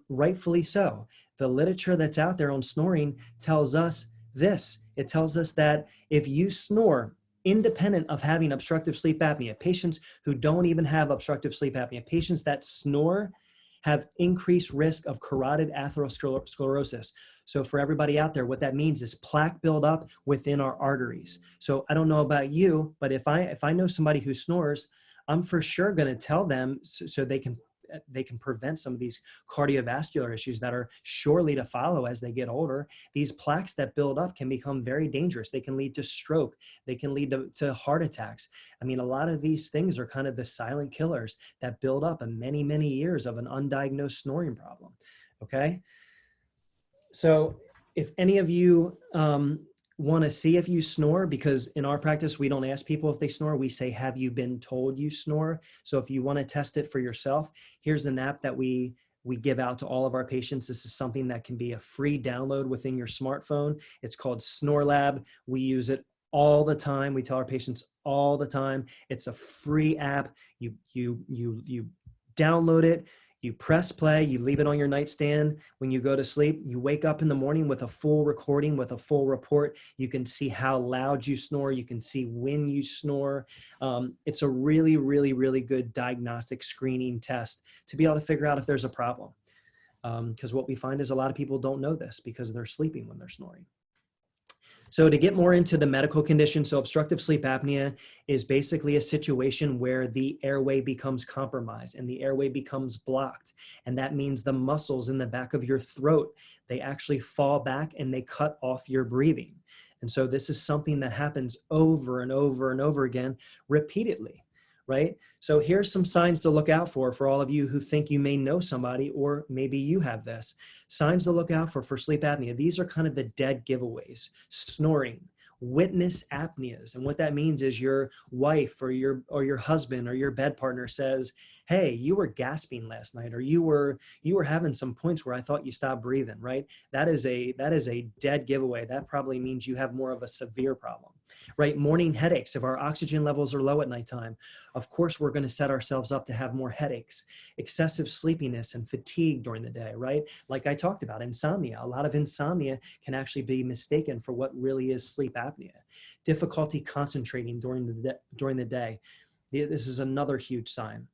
rightfully so. The literature that's out there on snoring tells us this. It tells us that if you snore, independent of having obstructive sleep apnea, patients who don't even have obstructive sleep apnea, patients that snore have increased risk of carotid atherosclerosis. So for everybody out there, what that means is plaque buildup within our arteries. So I don't know about you, but if I know somebody who snores, I'm for sure going to tell them so they can they can prevent some of these cardiovascular issues that are surely to follow as they get older. These plaques that build up can become very dangerous. They can lead to stroke. They can lead to heart attacks. I mean, a lot of these things are kind of the silent killers that build up in many, many years of an undiagnosed snoring problem. Okay. So if any of you want to see if you snore, because in our practice, we don't ask people if they snore. We say, have you been told you snore? So if you want to test it for yourself, here's an app that we give out to all of our patients. This is something that can be a free download within your smartphone. It's called Snore Lab. We use it all the time. We tell our patients all the time. It's a free app. You download it. You press play, you leave it on your nightstand. When you go to sleep, you wake up in the morning with a full recording, with a full report. You can see how loud you snore. You can see when you snore. It's a really, really, really good diagnostic screening test to be able to figure out if there's a problem. Because what we find is a lot of people don't know this because they're sleeping when they're snoring. So to get more into the medical condition, so obstructive sleep apnea is basically a situation where the airway becomes compromised and the airway becomes blocked. And that means the muscles in the back of your throat, they actually fall back and they cut off your breathing. And so this is something that happens over and over and over again repeatedly. Right? So here's some signs to look out for all of you who think you may know somebody, or maybe you have this. Signs to look out for sleep apnea. These are kind of the dead giveaways. Snoring, witness apneas. And what that means is your wife or your husband or your bed partner says, hey, you were gasping last night, or you were having some points where I thought you stopped breathing, right? That is a dead giveaway. That probably means you have more of a severe problem. Right? Morning headaches. If our oxygen levels are low at nighttime, of course, we're going to set ourselves up to have more headaches, excessive sleepiness and fatigue during the day, right? Like I talked about, insomnia. A lot of insomnia can actually be mistaken for what really is sleep apnea. Difficulty concentrating during the day. This is another huge sign.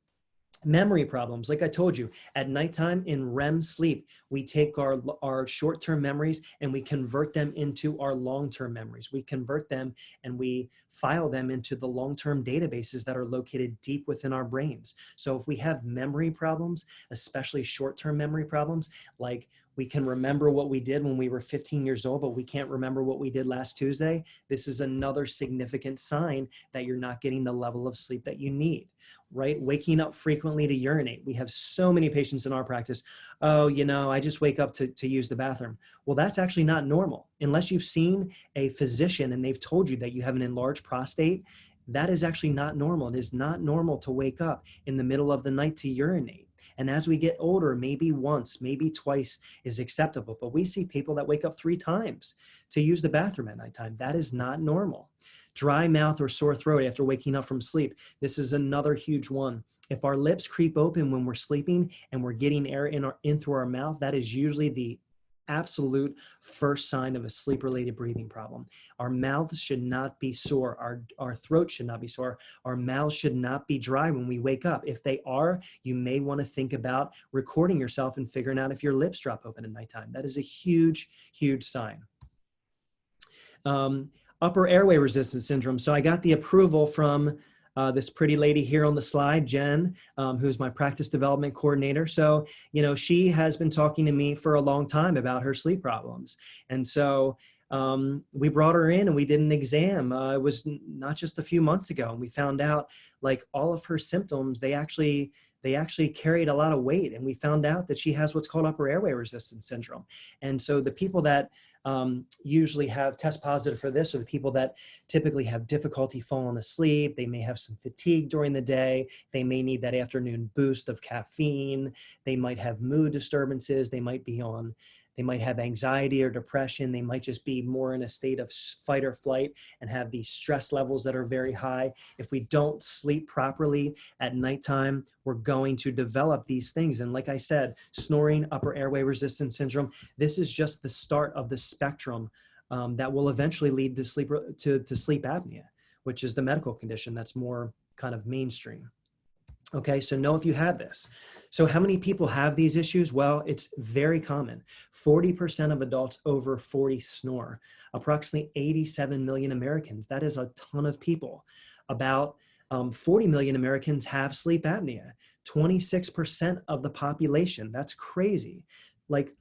Memory problems. Like I told you, at nighttime in REM sleep, we take our short-term memories and we convert them into our long-term memories. We convert them and we file them into the long-term databases that are located deep within our brains. So if we have memory problems, especially short-term memory problems, like we can remember what we did when we were 15 years old, but we can't remember what we did last Tuesday, this is another significant sign that you're not getting the level of sleep that you need. Right? Waking up frequently to urinate. We have so many patients in our practice. Oh, I just wake up to use the bathroom. Well, that's actually not normal. Unless you've seen a physician and they've told you that you have an enlarged prostate, that is actually not normal. It is not normal to wake up in the middle of the night to urinate. And as we get older, maybe once, maybe twice is acceptable. But we see people that wake up 3 times to use the bathroom at nighttime. That is not normal. Dry mouth or sore throat after waking up from sleep. This is another huge one. If our lips creep open when we're sleeping and we're getting air in through our mouth, that is usually the absolute first sign of a sleep-related breathing problem. Our mouths should not be sore. Our throat should not be sore. Our mouths should not be dry when we wake up. If they are, you may want to think about recording yourself and figuring out if your lips drop open at nighttime. That is a huge, huge sign. Upper airway resistance syndrome. So I got the approval from this pretty lady here on the slide, Jen, who's my practice development coordinator. So, she has been talking to me for a long time about her sleep problems. And so we brought her in and we did an exam. It was not just a few months ago. And we found out like all of her symptoms, they actually carried a lot of weight. And we found out that she has what's called upper airway resistance syndrome. And so the people that usually have test positive for this are the people that typically have difficulty falling asleep. They may have some fatigue during the day. They may need that afternoon boost of caffeine. They might have mood disturbances. They might have anxiety or depression. They might just be more in a state of fight or flight and have these stress levels that are very high. If we don't sleep properly at nighttime, we're going to develop these things. And like I said, snoring, upper airway resistance syndrome, this is just the start of the spectrum that will eventually lead to sleep apnea, which is the medical condition that's more kind of mainstream. Okay, so know if you have this. So how many people have these issues? Well, it's very common. 40% of adults over 40 snore. Approximately 87 million Americans. That is a ton of people. About 40 million Americans have sleep apnea, 26% of the population. That's crazy. Like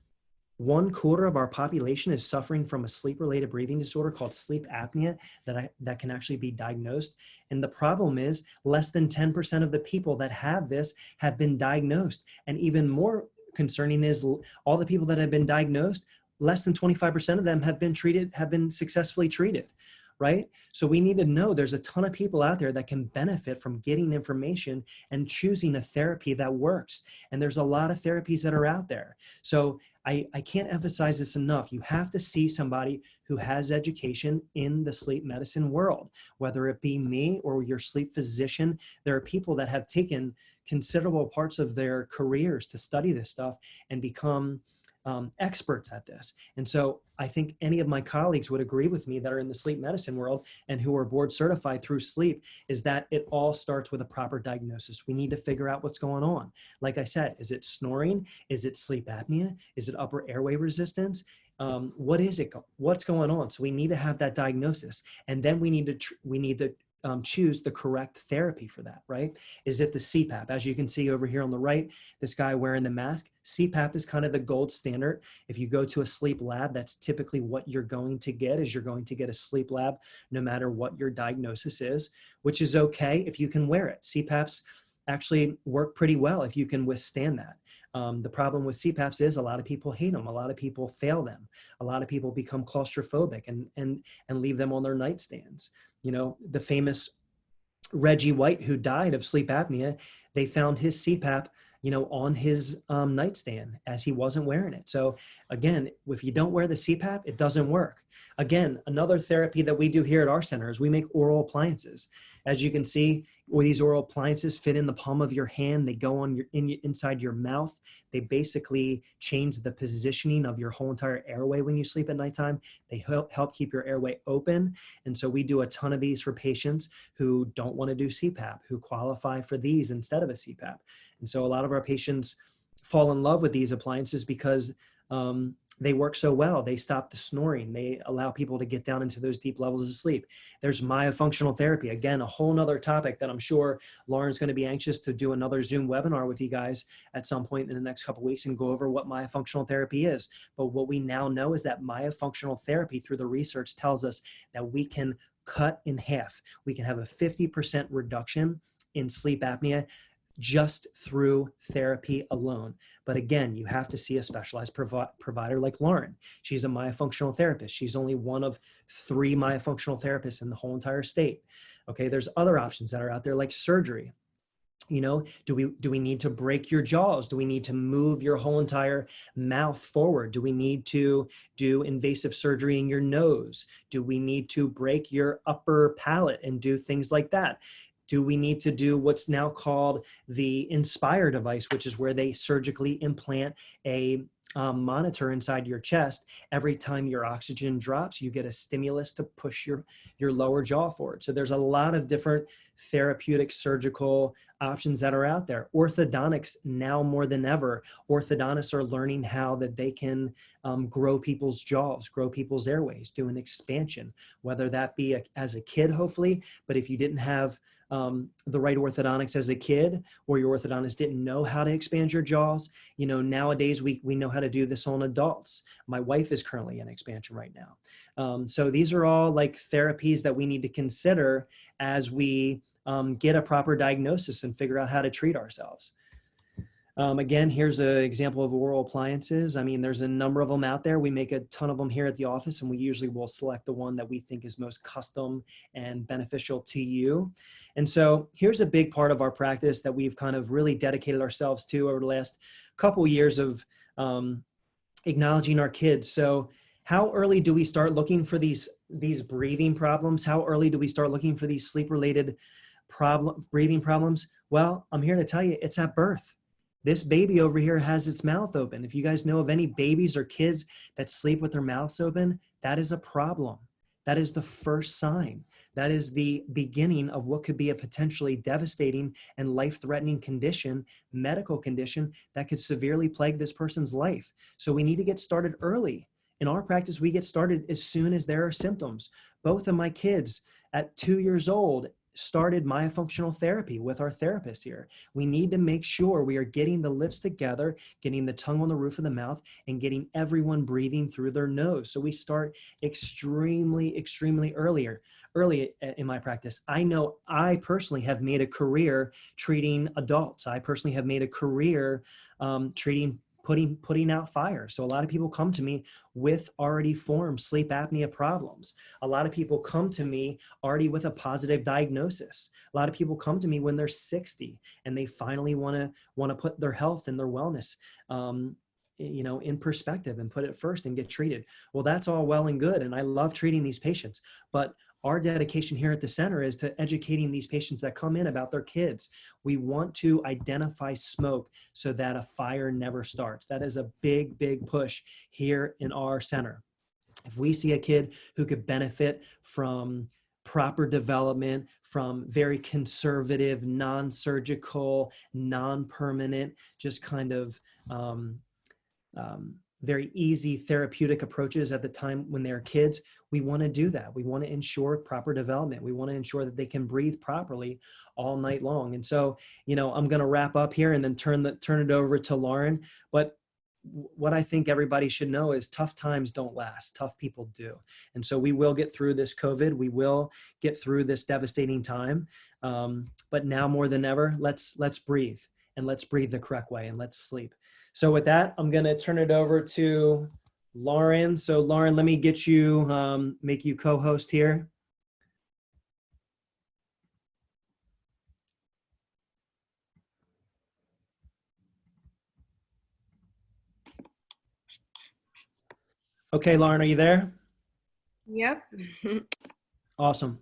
1/4 of our population is suffering from a sleep-related breathing disorder called sleep apnea that can actually be diagnosed. And the problem is less than 10% of the people that have this have been diagnosed. And even more concerning is all the people that have been diagnosed, less than 25% of them have been successfully treated. Right? So we need to know there's a ton of people out there that can benefit from getting information and choosing a therapy that works. And there's a lot of therapies that are out there. So I can't emphasize this enough. You have to see somebody who has education in the sleep medicine world, whether it be me or your sleep physician. There are people that have taken considerable parts of their careers to study this stuff and become experts at this. And so I think any of my colleagues would agree with me that are in the sleep medicine world and who are board certified through sleep is that it all starts with a proper diagnosis. We need to figure out what's going on. Like I said, is it snoring? Is it sleep apnea? Is it upper airway resistance? What is it? What's going on? So we need to have that diagnosis. And then we need to choose the correct therapy for that, right? Is it the CPAP? As you can see over here on the right, this guy wearing the mask, CPAP is kind of the gold standard. If you go to a sleep lab, that's typically what you're going to get, is you're going to get a sleep lab no matter what your diagnosis is, which is okay if you can wear it. CPAPs actually work pretty well if you can withstand that. The problem with CPAPs is a lot of people hate them. A lot of people fail them. A lot of people become claustrophobic and leave them on their nightstands. You know, the famous Reggie White, who died of sleep apnea, they found his CPAP, you know, on his nightstand as he wasn't wearing it. So again, if you don't wear the CPAP, it doesn't work. Again, another therapy that we do here at our center is we make oral appliances. As you can see, where these oral appliances fit in the palm of your hand, they go on inside your mouth. They basically change the positioning of your whole entire airway when you sleep at nighttime. They help keep your airway open. And so we do a ton of these for patients who don't want to do CPAP, who qualify for these instead of a CPAP. And so a lot of our patients fall in love with these appliances because they work so well. They stop the snoring. They allow people to get down into those deep levels of sleep. There's myofunctional therapy. Again, a whole nother topic that I'm sure Lauren's going to be anxious to do another Zoom webinar with you guys at some point in the next couple of weeks and go over what myofunctional therapy is. But what we now know is that myofunctional therapy, through the research, tells us that we can cut in half. We can have a 50% reduction in sleep apnea just through therapy alone. But again, you have to see a specialized provider like Lauren. She's a myofunctional therapist. She's only one of 3 myofunctional therapists in the whole entire state. Okay, there's other options that are out there like surgery. You know, do we need to break your jaws? Do we need to move your whole entire mouth forward? Do we need to do invasive surgery in your nose? Do we need to break your upper palate and do things like that? Do we need to do what's now called the Inspire device, which is where they surgically implant a monitor inside your chest? Every time your oxygen drops, you get a stimulus to push your lower jaw forward. So there's a lot of different therapeutic surgical options that are out there. Orthodontics, now more than ever, orthodontists are learning how that they can grow people's jaws, grow people's airways, do an expansion, whether that be as a kid, hopefully. But if you didn't have the right orthodontics as a kid, or your orthodontist didn't know how to expand your jaws, you know, nowadays we know how to do this on adults. My wife is currently in expansion right now. So these are all like therapies that we need to consider as we get a proper diagnosis and figure out how to treat ourselves. Again, here's an example of oral appliances. I mean, there's a number of them out there. We make a ton of them here at the office, and we usually will select the one that we think is most custom and beneficial to you. And so here's a big part of our practice that we've kind of really dedicated ourselves to over the last couple years of acknowledging our kids. So how early do we start looking for these breathing problems? How early do we start looking for these sleep-related breathing problems? Well, I'm here to tell you, it's at birth. This baby over here has its mouth open. If you guys know of any babies or kids that sleep with their mouths open, that is a problem. That is the first sign. That is the beginning of what could be a potentially devastating and life-threatening condition, medical condition, that could severely plague this person's life. So we need to get started early. In our practice, we get started as soon as there are symptoms. Both of my kids at 2 years old started myofunctional therapy with our therapist here. We need to make sure we are getting the lips together, getting the tongue on the roof of the mouth, and getting everyone breathing through their nose. So we start extremely early in my practice. I know I personally have made a career treating adults. I personally have made a career putting out fires. So a lot of people come to me with already formed sleep apnea problems. A lot of people come to me already with a positive diagnosis. A lot of people come to me when they're 60 and they finally want to put their health and their wellness in perspective and put it first and get treated. Well, that's all well and good. And I love treating these patients, but our dedication here at the center is to educating these patients that come in about their kids. We want to identify smoke so that a fire never starts. That is a big push here in our center. If we see a kid who could benefit from proper development, from very conservative, non-surgical, non-permanent, just kind of very easy therapeutic approaches at the time when they're kids, we want to do that. We want to ensure proper development. We want to ensure that they can breathe properly all night long. And so, I'm going to wrap up here and then turn it over to Lauren. But what I think everybody should know is tough times don't last. Tough people do. And so we will get through this COVID. We will get through this devastating time. But now more than ever, let's breathe, and let's breathe the correct way, and let's sleep. So with that, I'm going to turn it over to Lauren. So Lauren, let me get you, make you co-host here. Okay, Lauren, are you there? Yep. Awesome.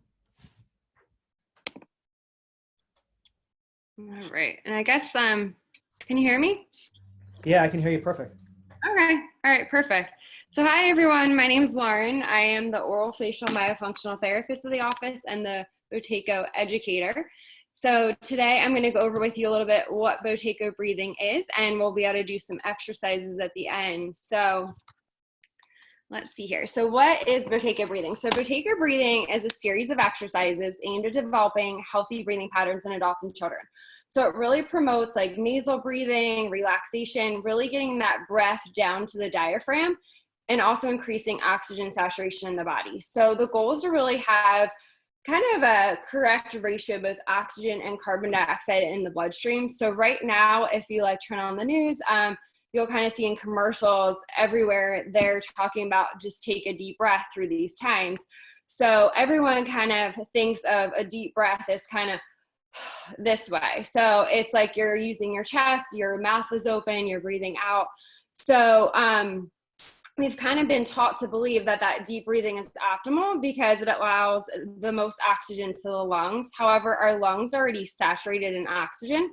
All right. And I guess, can you hear me? Yeah, I can hear you perfect. Okay. All right. Perfect. So hi, everyone. My name is Lauren. I am the oral facial myofunctional therapist of the office and the Boteco educator. So today I'm going to go over with you a little bit what Boteco breathing is, and we'll be able to do some exercises at the end. So let's see here. So what is Boteco breathing? So Boteco breathing is a series of exercises aimed at developing healthy breathing patterns in adults and children. So it really promotes like nasal breathing, relaxation, really getting that breath down to the diaphragm, and also increasing oxygen saturation in the body. So the goal is to really have kind of a correct ratio of both oxygen and carbon dioxide in the bloodstream. So right now, if you turn on the news, you'll kind of see in commercials everywhere they're talking about just take a deep breath through these times. So everyone kind of thinks of a deep breath as kind of this way. So it's like you're using your chest, your mouth is open, you're breathing out. So we've kind of been taught to believe that deep breathing is optimal because it allows the most oxygen to the lungs. However, our lungs are already saturated in oxygen.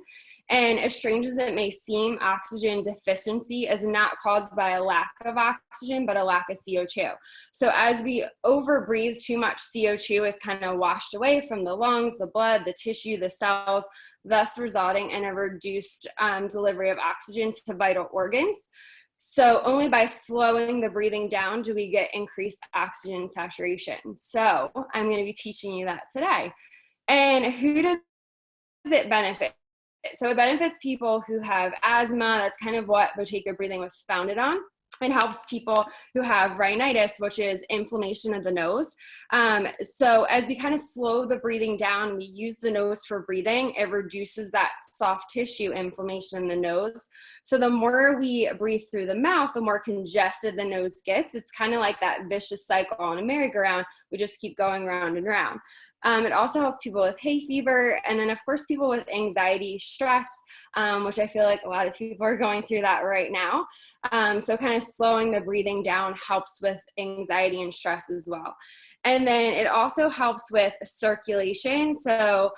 And as strange as it may seem, oxygen deficiency is not caused by a lack of oxygen, but a lack of CO2. So as we overbreathe, too much CO2 is kind of washed away from the lungs, the blood, the tissue, the cells, thus resulting in a reduced delivery of oxygen to vital organs. So only by slowing the breathing down do we get increased oxygen saturation. So I'm going to be teaching you that today. And who does it benefit? So it benefits people who have asthma. That's kind of what Boteco breathing was founded on. It helps people who have rhinitis, which is inflammation of the nose. So as we kind of slow the breathing down, we use the nose for breathing. It reduces that soft tissue inflammation in the nose. So the more we breathe through the mouth, the more congested the nose gets. It's kind of like that vicious cycle on a merry-go-round. We just keep going round and round. It also helps people with hay fever, and then of course people with anxiety, stress, which I feel like a lot of people are going through that right now. So kind of slowing the breathing down helps with anxiety and stress as well. And then it also helps with circulation. So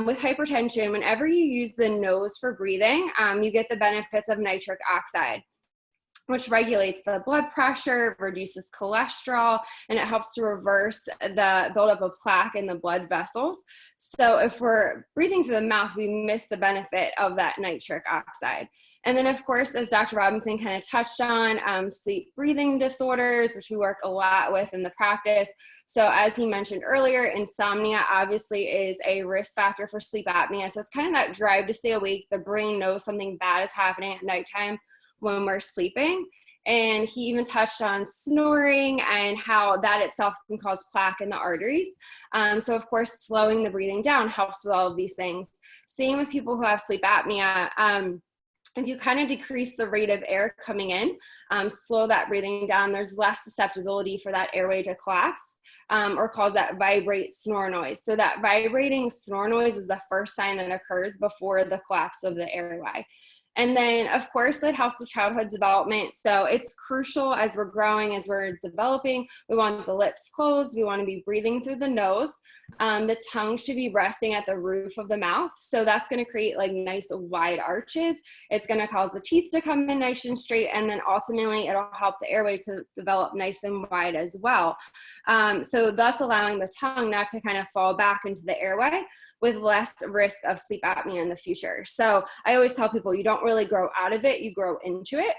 with hypertension, whenever you use the nose for breathing, you get the benefits of nitric oxide. which regulates the blood pressure, reduces cholesterol, and it helps to reverse the buildup of plaque in the blood vessels. So if we're breathing through the mouth, we miss the benefit of that nitric oxide. And then, of course, as Dr. Robinson kind of touched on, sleep breathing disorders, which we work a lot with in the practice. So as he mentioned earlier, insomnia obviously is a risk factor for sleep apnea. So it's kind of that drive to stay awake. The brain knows something bad is happening at nighttime when we're sleeping. And he even touched on snoring and how that itself can cause plaque in the arteries. So of course, slowing the breathing down helps with all of these things. Same with people who have sleep apnea. If you kind of decrease the rate of air coming in, slow that breathing down, there's less susceptibility for that airway to collapse or cause that vibrate snore noise. So that vibrating snore noise is the first sign that occurs before the collapse of the airway. And then, of course, that helps with childhood development. So it's crucial as we're growing, as we're developing. We want the lips closed. We want to be breathing through the nose. The tongue should be resting at the roof of the mouth. So that's going to create like nice wide arches. It's going to cause the teeth to come in nice and straight. And then ultimately, it'll help the airway to develop nice and wide as well. So thus allowing the tongue not to kind of fall back into the airway, with less risk of sleep apnea in the future. So I always tell people you don't really grow out of it, you grow into it.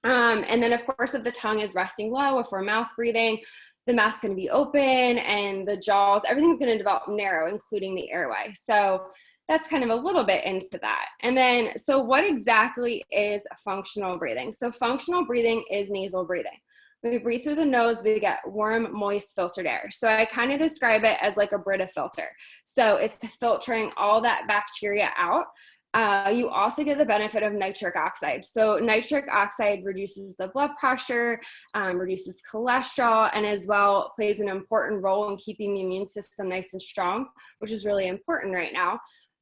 And then of course, if the tongue is resting low, if we're mouth breathing, the mouth's gonna be open and the jaws, everything's gonna develop narrow, including the airway. So that's kind of a little bit into that. And then, so what exactly is functional breathing? So functional breathing is nasal breathing. We breathe through the nose, we get warm, moist, filtered air. So I kind of describe it as like a Brita filter. So it's filtering all that bacteria out. You also get the benefit of nitric oxide. So nitric oxide reduces the blood pressure, reduces cholesterol, and as well plays an important role in keeping the immune system nice and strong, which is really important right now.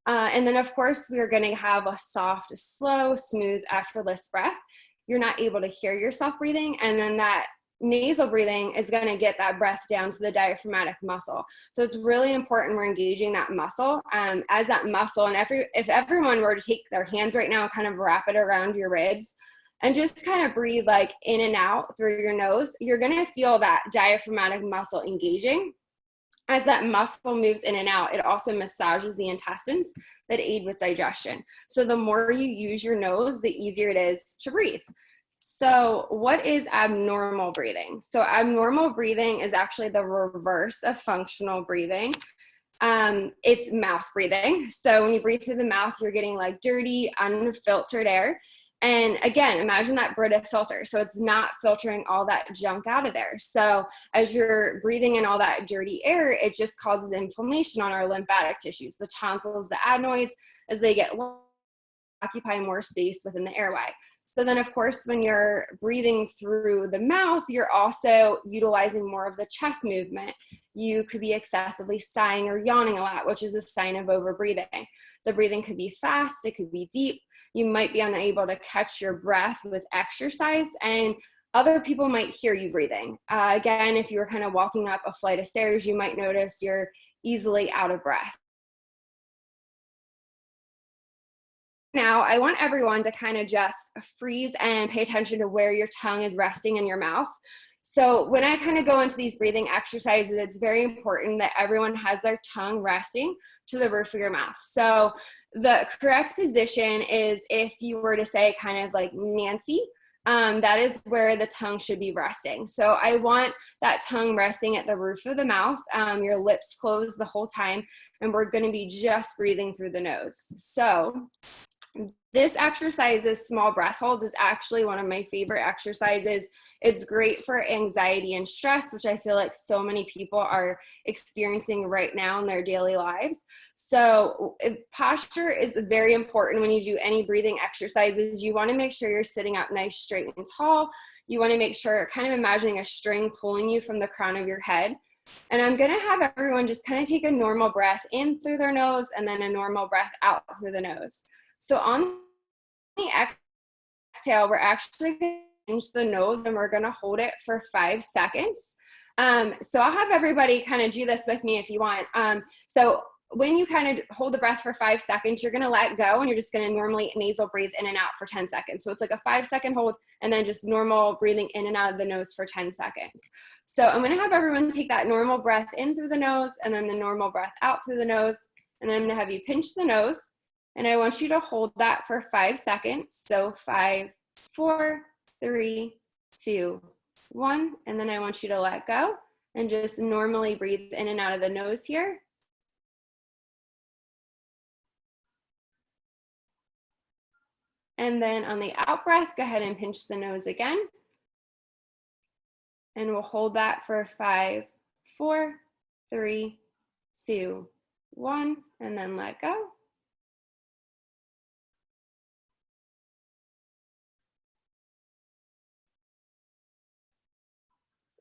And then of course, we are going to have a soft, slow, smooth, effortless breath. You're not able to hear yourself breathing, and then that nasal breathing is going to get that breath down to the diaphragmatic muscle. So it's really important we're engaging that muscle as that muscle. And if everyone were to take their hands right now and kind of wrap it around your ribs and just kind of breathe like in and out through your nose, you're going to feel that diaphragmatic muscle engaging. As that muscle moves in and out, it also massages the intestines that aid with digestion. So the more you use your nose, the easier it is to breathe. So what is abnormal breathing? So abnormal breathing is actually the reverse of functional breathing. It's mouth breathing. So when you breathe through the mouth, you're getting like dirty, unfiltered air. And again, imagine that Brita filter. So it's not filtering all that junk out of there. So as you're breathing in all that dirty air, it just causes inflammation on our lymphatic tissues, the tonsils, the adenoids, as they get occupy more space within the airway. So then, of course, when you're breathing through the mouth, you're also utilizing more of the chest movement. You could be excessively sighing or yawning a lot, which is a sign of overbreathing. The breathing could be fast, it could be deep. You might be unable to catch your breath with exercise, and other people might hear you breathing. Again, if you were kind of walking up a flight of stairs, you might notice you're easily out of breath. Now, I want everyone to kind of just freeze and pay attention to where your tongue is resting in your mouth. So when I kind of go into these breathing exercises, it's very important that everyone has their tongue resting to the roof of your mouth. So the correct position is if you were to say kind of like Nancy, that is where the tongue should be resting. So I want that tongue resting at the roof of the mouth, your lips closed the whole time, and we're going to be just breathing through the nose. So this exercise, is small breath holds, is actually one of my favorite exercises. It's great for anxiety and stress, which I feel like so many people are experiencing right now in their daily lives. So posture is very important when you do any breathing exercises. You want to make sure you're sitting up nice, straight, and tall. You want to make sure, kind of imagining a string pulling you from the crown of your head. And I'm going to have everyone just kind of take a normal breath in through their nose and then a normal breath out through the nose. So on the exhale, we're actually going to pinch the nose and we're going to hold it for 5 seconds. So I'll have everybody kind of do this with me if you want. So when you kind of hold the breath for 5 seconds, you're going to let go and you're just going to normally nasal breathe in and out for 10 seconds. So it's like a 5-second hold and then just normal breathing in and out of the nose for 10 seconds. So I'm going to have everyone take that normal breath in through the nose and then the normal breath out through the nose. And then I'm going to have you pinch the nose. And I want you to hold that for 5 seconds. So 5, 4, 3, 2, 1. And then I want you to let go and just normally breathe in and out of the nose here. And then on the out breath, go ahead and pinch the nose again. And we'll hold that for 5, 4, 3, 2, 1, and then let go.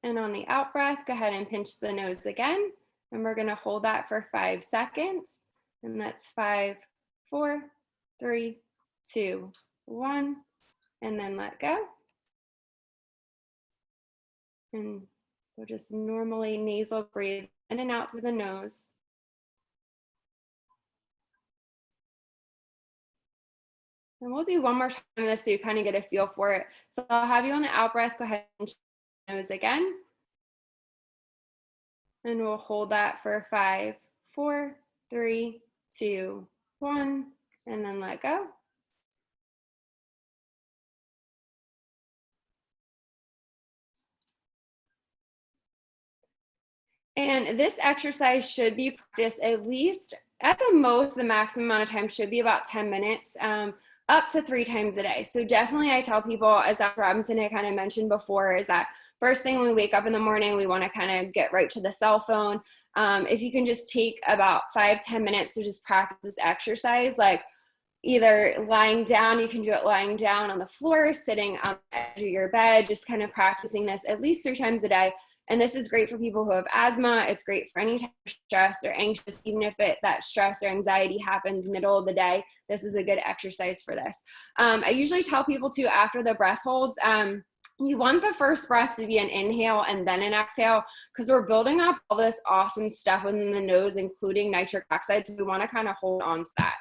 And on the out breath, go ahead and pinch the nose again. And we're gonna hold that for 5 seconds. And that's 5, 4, 3, 2, 1, and then let go. And we'll just normally nasal breathe in and out through the nose. And we'll do one more time on this so you kind of get a feel for it. So I'll have you on the out breath, go ahead and pinch the nose again. And we'll hold that for 5, 4, 3, 2, 1, and then let go. And this exercise should be practiced at least, at the most, the maximum amount of time should be about 10 minutes, up to 3 times a day. So definitely I tell people, as Dr. Robinson had kind of mentioned before, is that first thing when we wake up in the morning, we want to kind of get right to the cell phone. If you can just take about 5-10 minutes to just practice this exercise, like either lying down, you can do it lying down on the floor, sitting on the edge of your bed, just kind of practicing this at least 3 times a day. And this is great for people who have asthma. It's great for any type of stress or anxious, even if that stress or anxiety happens middle of the day. This is a good exercise for this. I usually tell people to, after the breath holds, you want the first breath to be an inhale and then an exhale, because we're building up all this awesome stuff within the nose, including nitric oxide. So we want to kind of hold on to that.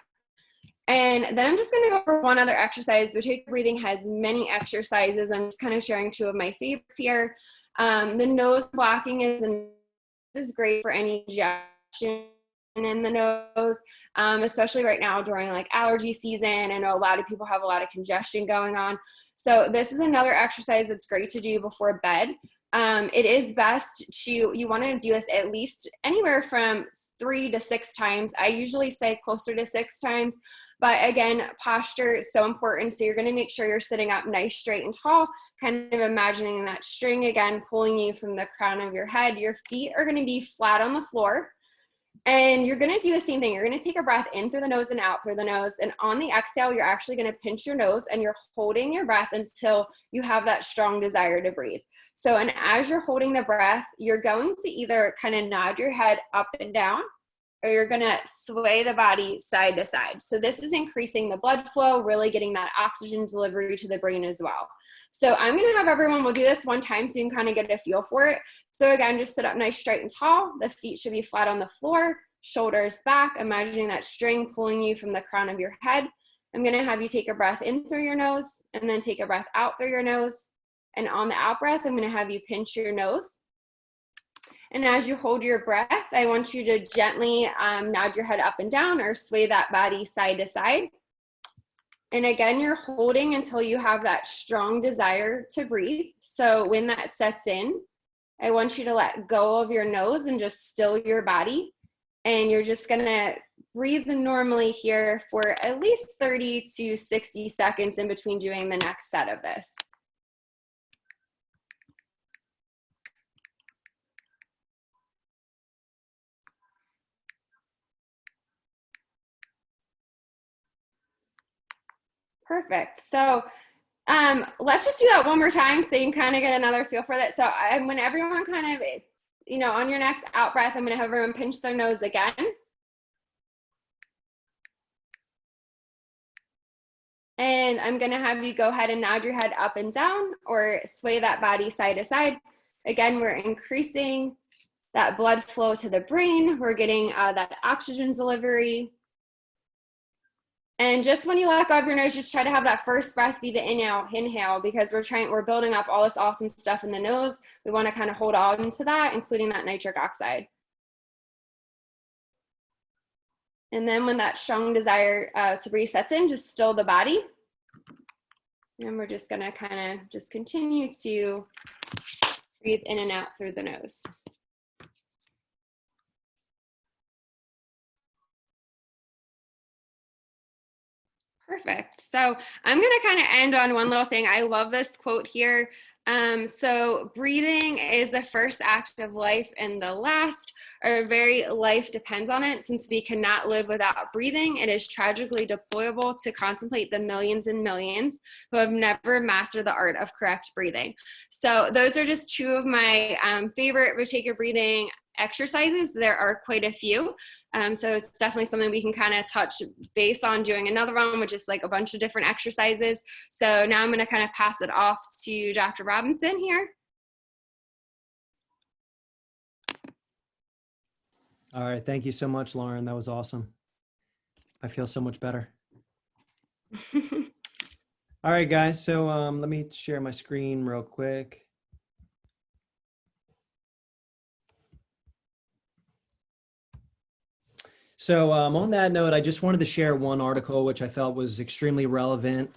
And then I'm just going to go over one other exercise. Boutique breathing has many exercises. I'm just kind of sharing 2 of my favorites here. The nose blocking is great for any congestion in the nose, especially right now during like allergy season. I know a lot of people have a lot of congestion going on. So this is another exercise that's great to do before bed. It is best you want to do this at least anywhere from 3 to 6 times. I usually say closer to 6 times. But again, posture is so important. So you're going to make sure you're sitting up nice, straight, and tall, kind of imagining that string again pulling you from the crown of your head. Your feet are going to be flat on the floor. And you're going to do the same thing. You're going to take a breath in through the nose and out through the nose. And on the exhale, you're actually going to pinch your nose and you're holding your breath until you have that strong desire to breathe. So, and as you're holding the breath, you're going to either kind of nod your head up and down, or you're gonna sway the body side to side. So this is increasing the blood flow, really getting that oxygen delivery to the brain as well. So I'm gonna have everyone, we'll do this one time so you can kind of get a feel for it. So again, just sit up nice, straight, and tall. The feet should be flat on the floor, shoulders back, imagining that string pulling you from the crown of your head. I'm gonna have you take a breath in through your nose and then take a breath out through your nose. And on the out breath, I'm gonna have you pinch your nose. And as you hold your breath, I want you to gently nod your head up and down or sway that body side to side. And again, you're holding until you have that strong desire to breathe. So when that sets in, I want you to let go of your nose and just still your body. And you're just gonna breathe normally here for at least 30 to 60 seconds in between doing the next set of this. Perfect. So let's just do that one more time so you can kind of get another feel for that. So when everyone kind of, on your next out breath, I'm going to have everyone pinch their nose again. And I'm going to have you go ahead and nod your head up and down or sway that body side to side. Again, we're increasing that blood flow to the brain. We're getting that oxygen delivery. And just when you let go of your nose, just try to have that first breath be the inhale, because we're building up all this awesome stuff in the nose. We want to kind of hold on to that, including that nitric oxide. And then when that strong desire to breathe sets in, just still the body. And we're just gonna kind of just continue to breathe in and out through the nose. Perfect. So I'm going to kind of end on one little thing. I love this quote here. So breathing is the first act of life, and the last. Our very life depends on it. Since we cannot live without breathing, it is tragically deplorable to contemplate the millions and millions who have never mastered the art of correct breathing. So those are just two of my favorite rotator breathing exercises. There are quite a few. So it's definitely something we can kind of touch based on doing another one, which is like a bunch of different exercises. So now I'm going to kind of pass it off to Dr. Robinson here. All right. Thank you so much, Lauren. That was awesome. I feel so much better. All right, guys. So let me share my screen real quick. So on that note, I just wanted to share one article which I felt was extremely relevant.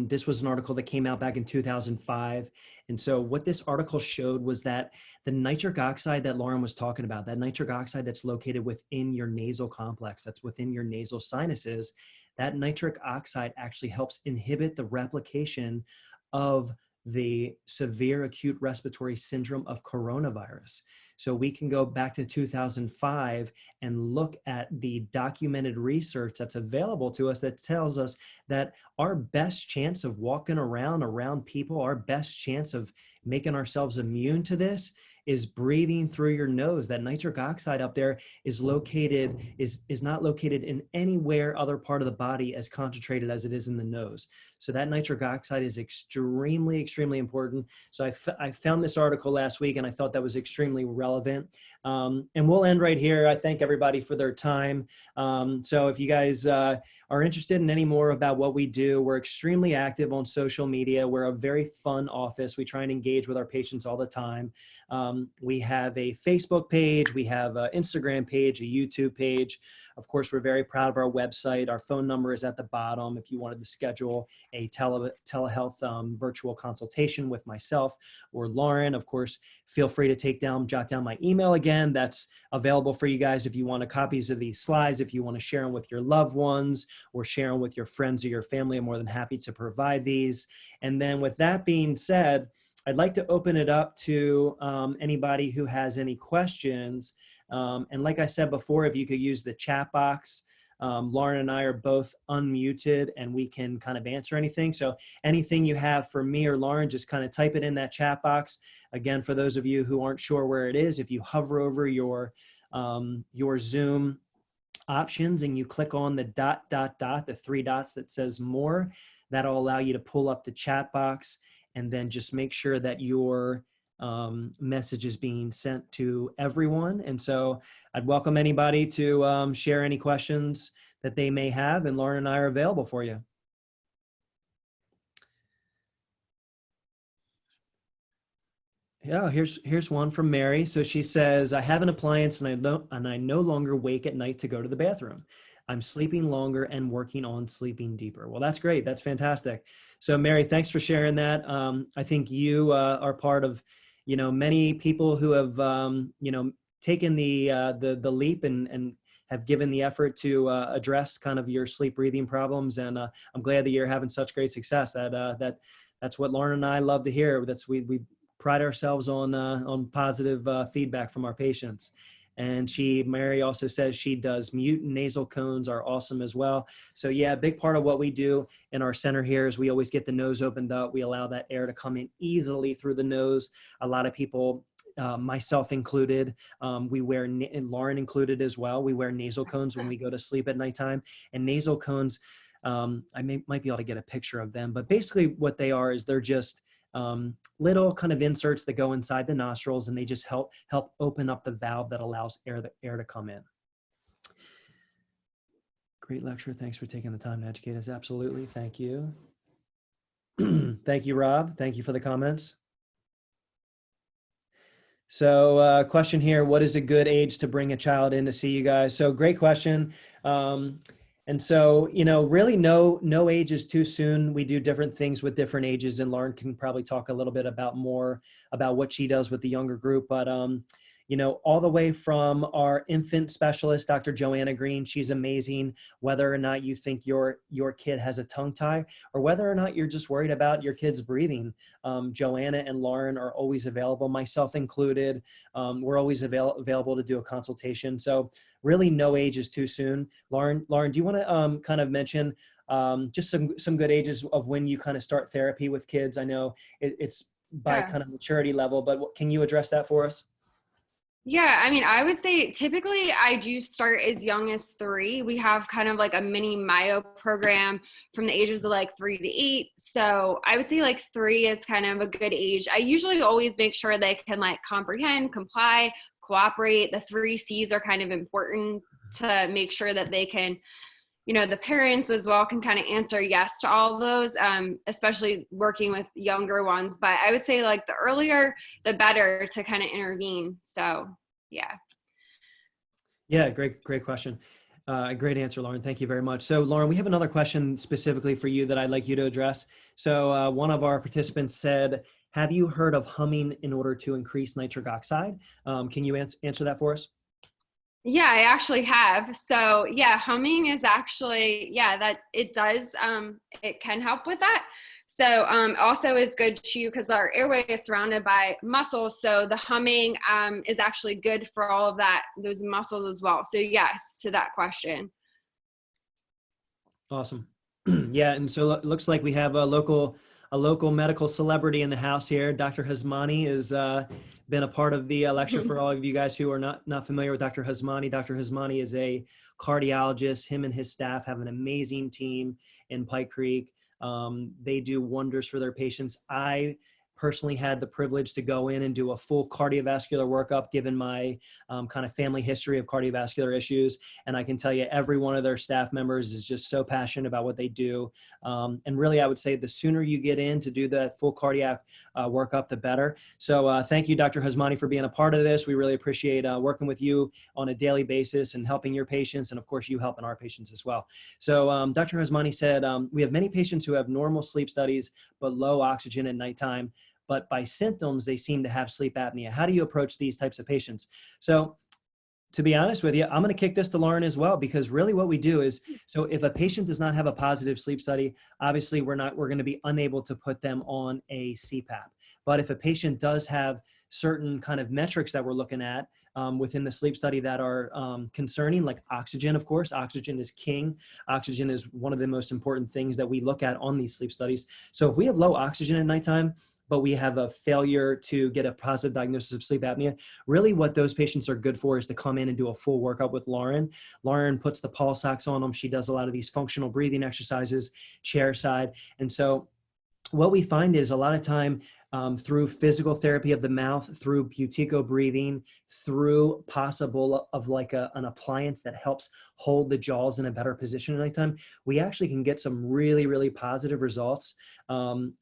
This was an article that came out back in 2005. And so what this article showed was that the nitric oxide that Lauren was talking about, that nitric oxide that's located within your nasal complex, that's within your nasal sinuses, that nitric oxide actually helps inhibit the replication of the severe acute respiratory syndrome of coronavirus. So we can go back to 2005 and look at the documented research that's available to us that tells us that our best chance of walking around people, our best chance of making ourselves immune to this is breathing through your nose. That nitric oxide up there is not located in anywhere other part of the body as concentrated as it is in the nose. So that nitric oxide is extremely, extremely important. So I found this article last week and I thought that was extremely relevant. And we'll end right here. I thank everybody for their time. So if you guys are interested in any more about what we do, we're extremely active on social media. We're a very fun office. We try and engage with our patients all the time. We have a Facebook page, we have an Instagram page, a YouTube page. Of course, we're very proud of our website. Our phone number is at the bottom if you wanted to schedule a telehealth virtual consultation with myself or Lauren. Of course, feel free to jot down my email again. That's available for you guys if you want copies of these slides, if you want to share them with your loved ones or share them with your friends or your family. I'm more than happy to provide these. And then with that being said, I'd like to open it up to anybody who has any questions. And like I said before, if you could use the chat box, Lauren and I are both unmuted and we can kind of answer anything. So anything you have for me or Lauren, just kind of type it in that chat box. Again, for those of you who aren't sure where it is, if you hover over your Zoom options and you click on the ... the three dots that says more, that'll allow you to pull up the chat box. And then just make sure that your message is being sent to everyone. And so I'd welcome anybody to share any questions that they may have, and Lauren and I are available for you. Yeah, here's one from Mary. So she says, I have an appliance and I no longer wake at night to go to the bathroom. I'm sleeping longer and working on sleeping deeper. Well, that's great. That's fantastic. So Mary, thanks for sharing that. I think you are part of, many people who have, taken the leap and have given the effort to address kind of your sleep breathing problems. And I'm glad that you're having such great success. That's what Lauren and I love to hear. We pride ourselves on positive feedback from our patients. And Mary also says she does mute and nasal cones are awesome as well. So yeah, a big part of what we do in our center here is we always get the nose opened up. We allow that air to come in easily through the nose. A lot of people, myself included, we wear, and Lauren included as well, we wear nasal cones when we go to sleep at nighttime. And nasal cones, I might be able to get a picture of them, but basically what they are is they're just little kind of inserts that go inside the nostrils, and they just help open up the valve that allows air to come in. Great lecture. Thanks for taking the time to educate us. Absolutely. Thank you. Thank you, Rob. Thank you for the comments. So question here, what is a good age to bring a child in to see you guys? So great question. And so, really no age is too soon. We do different things with different ages, and Lauren can probably talk a little bit more about what she does with the younger group. But, all the way from our infant specialist, Dr. Joanna Green, she's amazing, whether or not you think your kid has a tongue tie or whether or not you're just worried about your kid's breathing. Joanna and Lauren are always available, myself included. We're always available to do a consultation. So really no age is too soon. Lauren, do you want to kind of mention just some good ages of when you kind of start therapy with kids? I know it's by kind of maturity level, but can you address that for us? Yeah, I mean, I would say typically I do start as young as 3. We have kind of like a mini myo program from the ages of like 3 to 8. So I would say like 3 is kind of a good age. I usually always make sure they can like comprehend, comply, cooperate. The 3 C's are kind of important to make sure that they can, the parents as well can kind of answer yes to all of those, especially working with younger ones. But I would say like the earlier, the better to kind of intervene. So, yeah. Yeah, great question. Great answer, Lauren. Thank you very much. So, Lauren, we have another question specifically for you that I'd like you to address. So one of our participants said, have you heard of humming in order to increase nitric oxide? Can you answer that for us? Yeah, I actually have. So yeah, humming is actually, that it does, it can help with that. So also is good too, because our airway is surrounded by muscles. So the humming is actually good for all of those muscles as well. So yes, to that question. Awesome. Yeah, and so it looks like we have a local medical celebrity in the house here. Dr. Hasmani has been a part of the lecture for all of you guys who are not familiar with Dr. Hasmani. Dr. Hasmani is a cardiologist. Him and his staff have an amazing team in Pike Creek. They do wonders for their patients. I personally had the privilege to go in and do a full cardiovascular workup given my kind of family history of cardiovascular issues. And I can tell you every one of their staff members is just so passionate about what they do. And really, I would say the sooner you get in to do that full cardiac workup, the better. So thank you, Dr. Hasmani, for being a part of this. We really appreciate working with you on a daily basis and helping your patients. And of course, you helping our patients as well. So Dr. Hasmani said, we have many patients who have normal sleep studies, but low oxygen at nighttime. But by symptoms, they seem to have sleep apnea. How do you approach these types of patients? So to be honest with you, I'm going to kick this to Lauren as well, because really what we do is, so if a patient does not have a positive sleep study, obviously we're going to be unable to put them on a CPAP. But if a patient does have certain kind of metrics that we're looking at within the sleep study that are concerning, like oxygen, of course, oxygen is king. Oxygen is one of the most important things that we look at on these sleep studies. So if we have low oxygen at nighttime, but we have a failure to get a positive diagnosis of sleep apnea, really what those patients are good for is to come in and do a full workup with Lauren. Lauren puts the pulse ox on them. She does a lot of these functional breathing exercises, chair side. And so what we find is a lot of time through physical therapy of the mouth, through Buteyko breathing, through possible of like an appliance that helps hold the jaws in a better position at nighttime, we actually can get some really, really positive results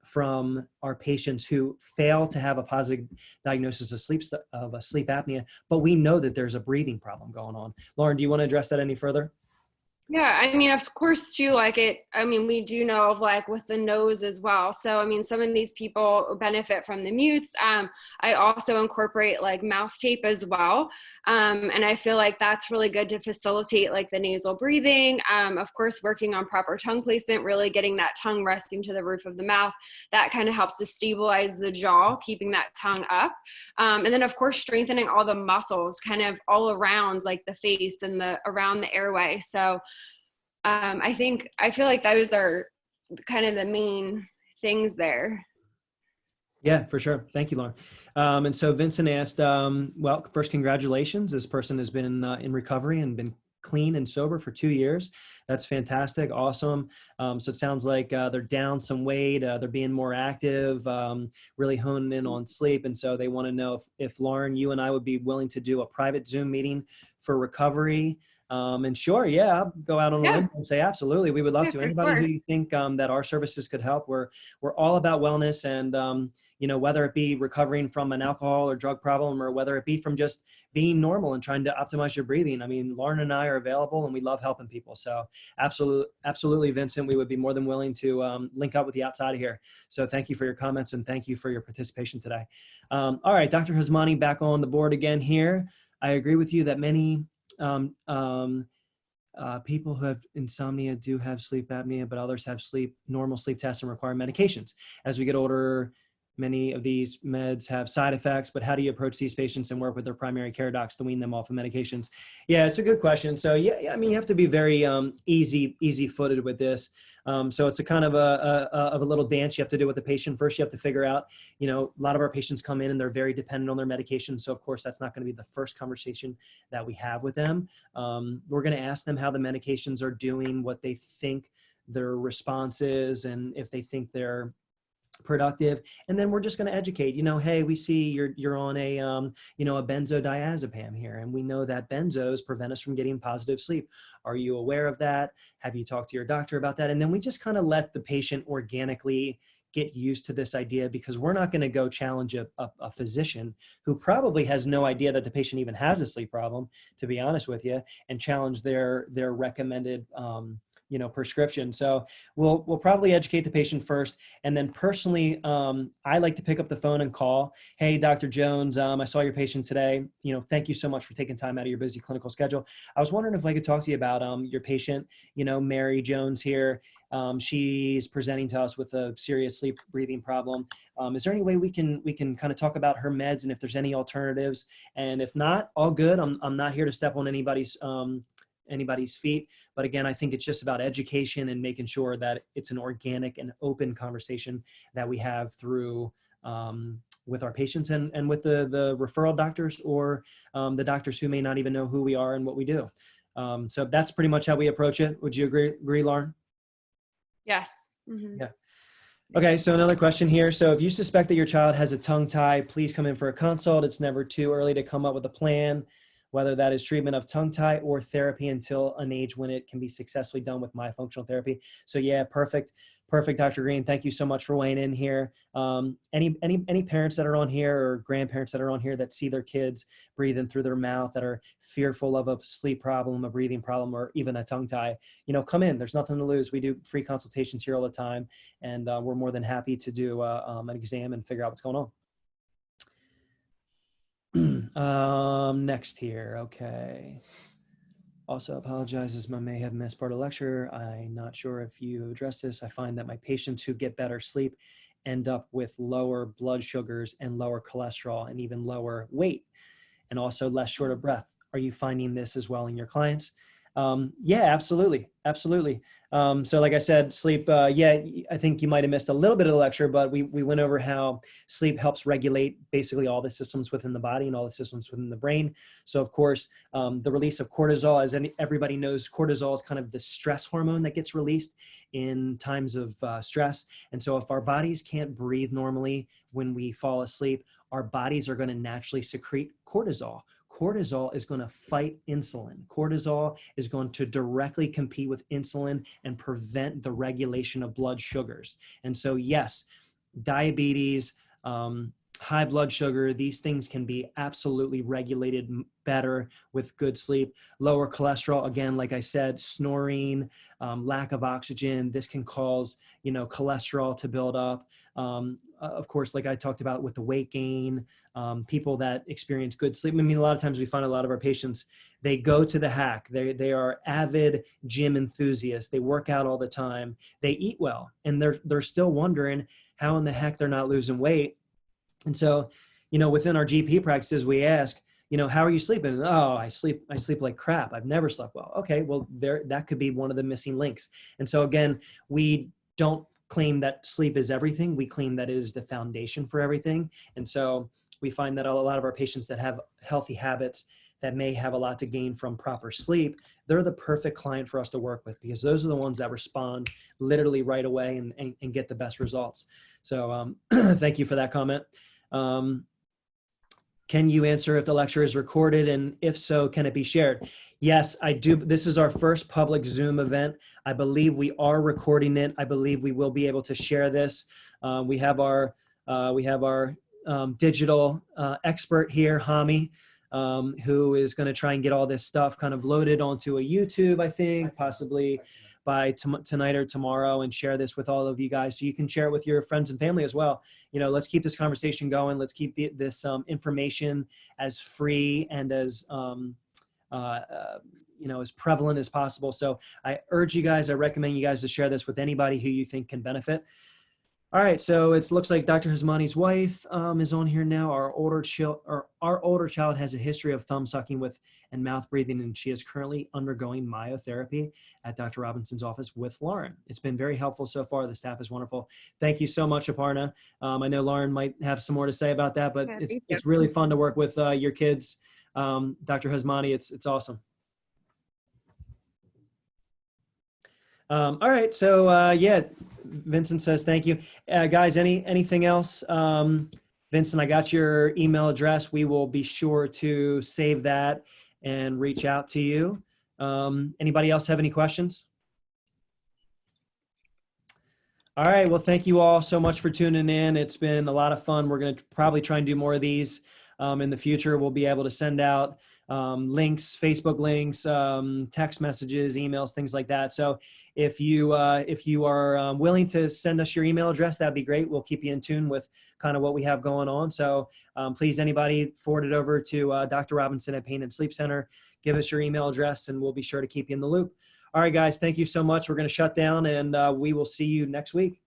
from our patients who fail to have a positive diagnosis of sleep apnea, but we know that there's a breathing problem going on. Lauren, do you want to address that any further? Yeah, I mean, of course, too, we do know of like with the nose as well. So, I mean, some of these people benefit from the mutes. I also incorporate like mouth tape as well. And I feel like that's really good to facilitate like the nasal breathing. Of course, working on proper tongue placement, really getting that tongue resting to the roof of the mouth. That kind of helps to stabilize the jaw, keeping that tongue up. And then, of course, strengthening all the muscles kind of all around like the face and around the airway. So, I feel like those are kind of the main things there. Yeah, for sure. Thank you, Lauren. And so Vincent asked, well, first, congratulations. This person has been in recovery and been clean and sober for 2 years. That's fantastic. Awesome. So it sounds like they're down some weight. They're being more active, really honing in on sleep. And so they want to know if Lauren, you and I would be willing to do a private Zoom meeting for recovery. And sure, yeah, I'll go out on a limb and say, absolutely, we would love Yeah, to. for Anybody sure. who you think that our services could help, we're all about wellness, and you know, whether it be recovering from an alcohol or drug problem, or whether it be from just being normal and trying to optimize your breathing. I mean, Lauren and I are available, and we love helping people. So absolutely, Vincent, we would be more than willing to link up with you outside of here. So thank you for your comments, and thank you for your participation today. All right, Dr. Hasmani, back on the board again here. I agree with you that many people who have insomnia do have sleep apnea, but others have normal sleep tests and require medications. As we get older, many of these meds have side effects, but how do you approach these patients and work with their primary care docs to wean them off of medications? Yeah, it's a good question. So yeah, I mean, you have to be very easy-footed with this. So it's a kind of a little dance you have to do with the patient. First, you have to figure out, you know, a lot of our patients come in and they're very dependent on their medication. So of course, that's not going to be the first conversation that we have with them. We're going to ask them how the medications are doing, what they think their response is, and if they think they're productive. And then we're just going to educate, you know, hey, we see you're on a you know, a benzodiazepam here, and we know that benzos prevent us from getting positive sleep. Are you aware of that? Have you talked to your doctor about that? And then we just kind of let the patient organically get used to this idea, because we're not going to go challenge a physician who probably has no idea that the patient even has a sleep problem, to be honest with you, and challenge their recommended you know, prescription. So we'll probably educate the patient first. And then personally, I like to pick up the phone and call. Hey, Dr. Jones, I saw your patient today. You know, thank you so much for taking time out of your busy clinical schedule. I was wondering if I could talk to you about your patient, you know, Mary Jones here. She's presenting to us with a serious sleep breathing problem. Is there any way we can kind of talk about her meds and if there's any alternatives? And if not, all good. I'm not here to step on anybody's feet. But again, I think it's just about education and making sure that it's an organic and open conversation that we have through with our patients and with the referral doctors, or the doctors who may not even know who we are and what we do. So that's pretty much how we approach it. Would you agree, Lauren? Yes. Mm-hmm. Yeah. Okay, so another question here. So if you suspect that your child has a tongue tie, please come in for a consult. It's never too early to come up with a plan, whether that is treatment of tongue tie or therapy until an age when it can be successfully done with myofunctional therapy. So yeah, perfect, Dr. Green. Thank you so much for weighing in here. Any parents that are on here, or grandparents that are on here, that see their kids breathing through their mouth, that are fearful of a sleep problem, a breathing problem, or even a tongue tie, you know, come in. There's nothing to lose. We do free consultations here all the time, and we're more than happy to do an exam and figure out what's going on. Next here. Okay. Also apologizes, I may have missed part of the lecture. I'm not sure if you addressed this. I find that my patients who get better sleep end up with lower blood sugars and lower cholesterol and even lower weight, and also less short of breath. Are you finding this as well in your clients? Yeah, absolutely. So like I said, sleep, yeah, I think you might've missed a little bit of the lecture, but we went over how sleep helps regulate basically all the systems within the body and all the systems within the brain. So of course, the release of cortisol, as everybody knows, cortisol is kind of the stress hormone that gets released in times of stress. And so if our bodies can't breathe normally when we fall asleep, our bodies are going to naturally secrete cortisol. Cortisol is going to fight insulin. Cortisol is going to directly compete with insulin and prevent the regulation of blood sugars. And so, yes, diabetes, high blood sugar, these things can be absolutely regulated better with good sleep. Lower cholesterol, again, like I said, snoring, lack of oxygen, this can cause, you know, cholesterol to build up. Of course, like I talked about with the weight gain, people that experience good sleep. I mean, a lot of times we find a lot of our patients, they go to the hack. They are avid gym enthusiasts. They work out all the time. They eat well, and they're still wondering how in the heck they're not losing weight. And so, you know, within our GP practices, we ask, you know, how are you sleeping? Oh, I sleep like crap. I've never slept well. Okay, well, that could be one of the missing links. And so again, we don't claim that sleep is everything. We claim that it is the foundation for everything. And so we find that a lot of our patients that have healthy habits that may have a lot to gain from proper sleep, they're the perfect client for us to work with, because those are the ones that respond literally right away and get the best results. So thank you for that comment. Can you answer if the lecture is recorded, and if so, can it be shared? Yes, I do. This is our first public Zoom event. I believe we are recording it. I believe we will be able to share this. We have our digital expert here, Hami, who is going to try and get all this stuff kind of loaded onto a YouTube, I think, possibly by tonight or tomorrow, and share this with all of you guys so you can share it with your friends and family as well. You know, let's keep this conversation going. Let's keep this information as free and as you know, as prevalent as possible. So I urge you guys, I recommend you guys to share this with anybody who you think can benefit. All right, so it looks like Dr. Hasmani's wife is on here now. Our older child has a history of thumb sucking and mouth breathing, and she is currently undergoing myotherapy at Dr. Robinson's office with Lauren. It's been very helpful so far. The staff is wonderful. Thank you so much, Aparna. I know Lauren might have some more to say about that, but Yeah, it's really fun to work with your kids. Dr. Hasmani, it's awesome. All right, so yeah, Vincent says thank you. Guys, anything else? Vincent, I got your email address. We will be sure to save that and reach out to you. Anybody else have any questions? All right, well, thank you all so much for tuning in. It's been a lot of fun. We're going to probably try and do more of these in the future. We'll be able to send out links, Facebook links, text messages, emails, things like that. So if you are willing to send us your email address, that'd be great. We'll keep you in tune with kind of what we have going on. So please, anybody, forward it over to Dr. Robinson at Pain and Sleep Center. Give us your email address and we'll be sure to keep you in the loop. All right, guys, thank you so much. We're going to shut down, and we will see you next week.